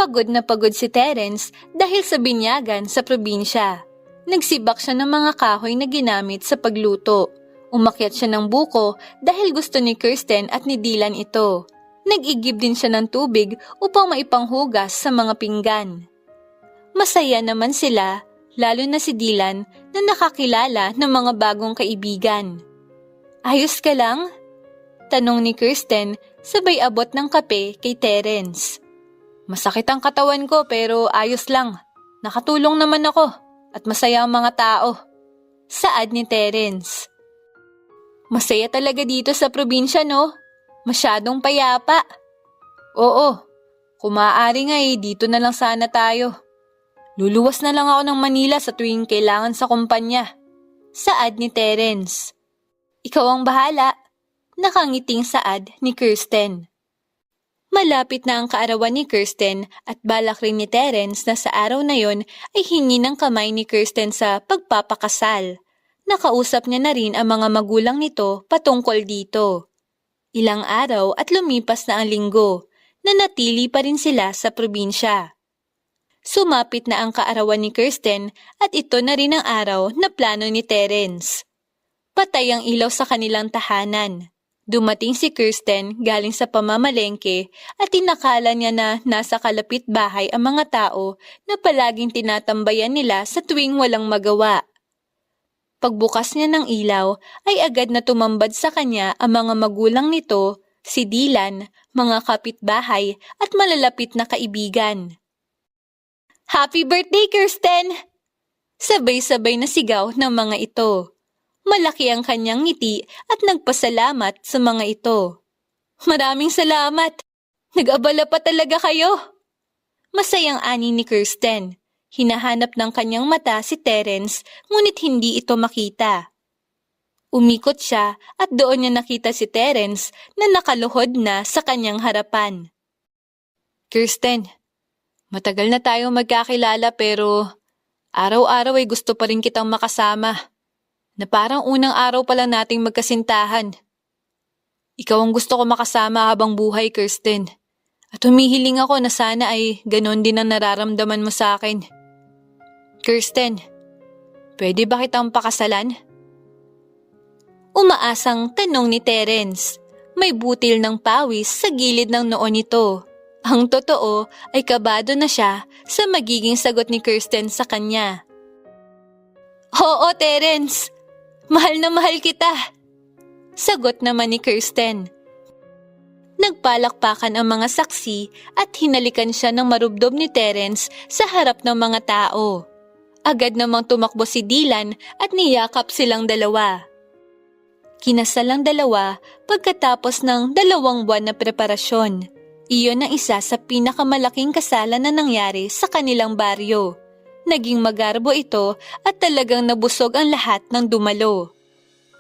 Pagod na pagod si Terence dahil sa binyagan sa probinsya. Nagsibak siya ng mga kahoy na ginamit sa pagluto. Umakyat siya ng buko dahil gusto ni Kirsten at ni Dylan ito. Nag-igib din siya ng tubig upang maipanghugas sa mga pinggan. Masaya naman sila, lalo na si Dylan na nakakilala ng mga bagong kaibigan. Ayos ka lang? Tanong ni Kirsten sabay abot ng kape kay Terence. Masakit ang katawan ko pero ayos lang. Nakatulong naman ako at masaya ang mga tao. Saad ni Terence. Masaya talaga dito sa probinsya, no? Masyadong payapa. Oo, kung maaari nga dito na lang sana tayo. Luluwas na lang ako ng Manila sa tuwing kailangan sa kumpanya. Saad ni Terence. Ikaw ang bahala. Nakangiting saad ni Kirsten. Malapit na ang kaarawan ni Kirsten at balak rin ni Terence na sa araw na yon ay hingi ng kamay ni Kirsten sa pagpapakasal. Nakausap niya na rin ang mga magulang nito patungkol dito. Ilang araw at lumipas na ang linggo, nanatili pa rin sila sa probinsya. Sumapit na ang kaarawan ni Kirsten at ito na rin ang araw na plano ni Terence. Patay ang ilaw sa kanilang tahanan. Dumating si Kirsten galing sa pamamalengke at tinakala niya na nasa kalapit bahay ang mga tao na palaging tinatambayan nila sa tuwing walang magawa. Pagbukas niya ng ilaw ay agad na tumambad sa kanya ang mga magulang nito, si Dylan, mga kapitbahay at malalapit na kaibigan. Happy birthday, Kirsten! Sabay-sabay na sigaw ng mga ito. Malaki ang kanyang ngiti at nagpasalamat sa mga ito. Maraming salamat! Nag-abala pa talaga kayo! Masayang ani ni Kirsten. Hinahanap ng kanyang mata si Terence ngunit hindi ito makita. Umikot siya at doon niya nakita si Terence na nakaluhod na sa kanyang harapan. Kirsten, matagal na tayong magkakilala pero araw-araw ay gusto pa rin kitang makasama. Na parang unang araw pa lang nating magkasintahan. Ikaw ang gusto ko makasama habang buhay, Kirsten. At humihiling ako na sana ay ganon din ang nararamdaman mo sa akin. Kirsten, Pwede ba kitang pakasalan? Umaasang tanong ni Terence. May butil ng pawis sa gilid ng noo nito. Ang totoo ay kabado na siya sa magiging sagot ni Kirsten sa kanya. Oo, Terence. Mahal na mahal kita. Sagot naman ni Kirsten. Nagpalakpakan ang mga saksi at hinalikan siya ng marubdob ni Terence sa harap ng mga tao. Agad namang tumakbo si Dylan at niyakap silang dalawa. Kinasal ang dalawa pagkatapos ng 2 buwan na preparasyon. Iyon ang isa sa pinakamalaking kasalan na nangyari sa kanilang baryo. Naging magarbo ito at talagang nabusog ang lahat ng dumalo.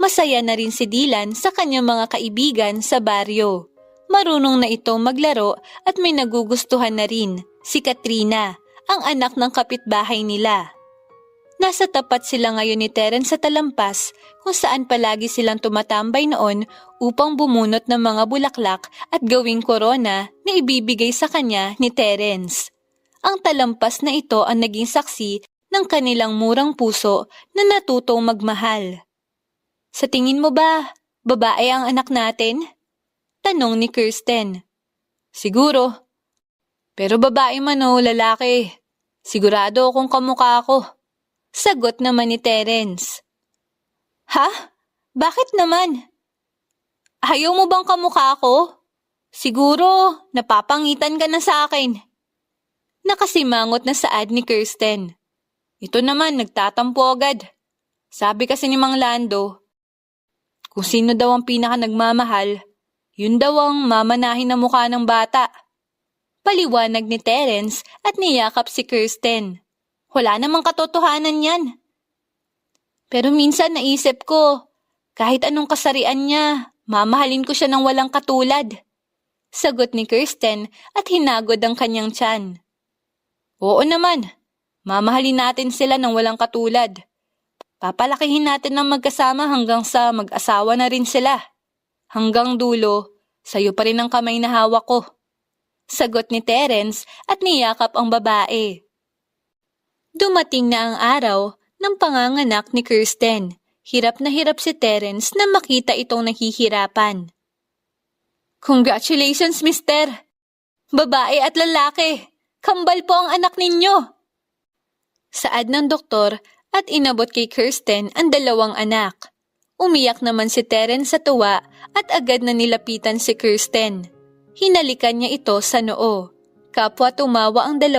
Masaya na rin si Dylan sa kanyang mga kaibigan sa baryo. Marunong na itong maglaro at may nagugustuhan na rin, si Katrina, ang anak ng kapitbahay nila. Nasa tapat sila ngayon ni Terence sa talampas kung saan palagi silang tumatambay noon upang bumunot ng mga bulaklak at gawing korona na ibibigay sa kanya ni Terence. Ang talampas na ito ang naging saksi ng kanilang murang puso na natutong magmahal. Sa tingin mo ba, babae ang anak natin? Tanong ni Kirsten. Siguro. Pero babae man o lalaki, sigurado akong kamukha ko. Sagot naman ni Terence. Ha? Bakit naman? Ayaw mo bang kamukha ko? Siguro, napapangitan ka na sa akin. Nakasimangot na saad ni Kirsten. Ito naman, nagtatampo agad. Sabi kasi ni Mang Lando, kung sino daw ang pinaka nagmamahal, yun daw ang mamanahin na mukha ng bata. Paliwanag ni Terence at niyakap si Kirsten. Wala namang katotohanan yan. Pero minsan naisip ko, kahit anong kasarian niya, mamahalin ko siya ng walang katulad. Sagot ni Kirsten at hinagod ang kanyang tiyan. Oo naman, mamahalin natin sila ng walang katulad. Papalakihin natin ng magkasama hanggang sa mag-asawa na rin sila. Hanggang dulo, sayo pa rin ang kamay na hawak ko. Sagot ni Terence at niyakap ang babae. Dumating na ang araw ng panganganak ni Kirsten. Hirap na hirap si Terence na makita itong nahihirapan. Congratulations, mister! Babae at lalaki! Kambal po ang anak ninyo! Saad ng doktor at inabot kay Kirsten ang 2 anak. Umiyak naman si Terence sa tuwa at agad na nilapitan si Kirsten. Hinalikan niya ito sa noo. Kapwa tumawa ang 2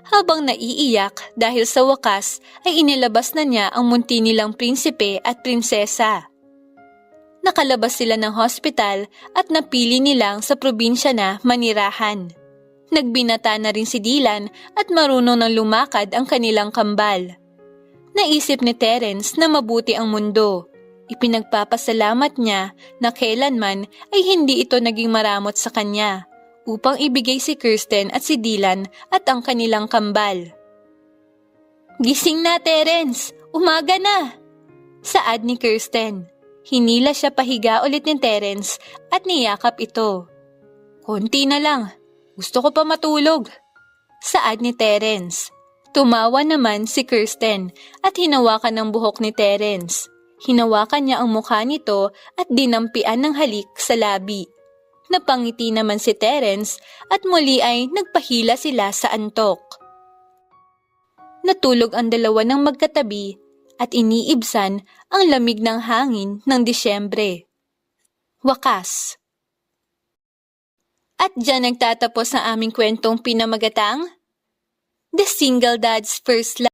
habang naiiyak dahil sa wakas ay inilabas na niya ang munti nilang prinsipe at prinsesa. Nakalabas sila ng hospital at napili nilang sa probinsya na manirahan. Nagbinata na rin si Dylan at marunong nang lumakad ang kanilang kambal. Naisip ni Terence na mabuti ang mundo. Ipinagpapasalamat niya na kailanman ay hindi ito naging maramot sa kanya upang ibigay si Kirsten at si Dylan at ang kanilang kambal. Gising na, Terence! Umaga na! Saad ni Kirsten. Hinila siya pahiga ulit ni Terence at niyakap ito. Konti na lang. Gusto ko pa matulog. Saad ni Terence. Tumawa naman si Kirsten at hinawakan ng buhok ni Terence. Hinawakan niya ang mukha nito at dinampian ng halik sa labi. Napangiti naman si Terence at muli ay nagpahila sila sa antok. Natulog ang 2 ng magkatabi at iniibsan ang lamig ng hangin ng Disyembre. Wakas. At dyan nagtatapos ang aming kwentong pinamagatang The Single Dad's First Love.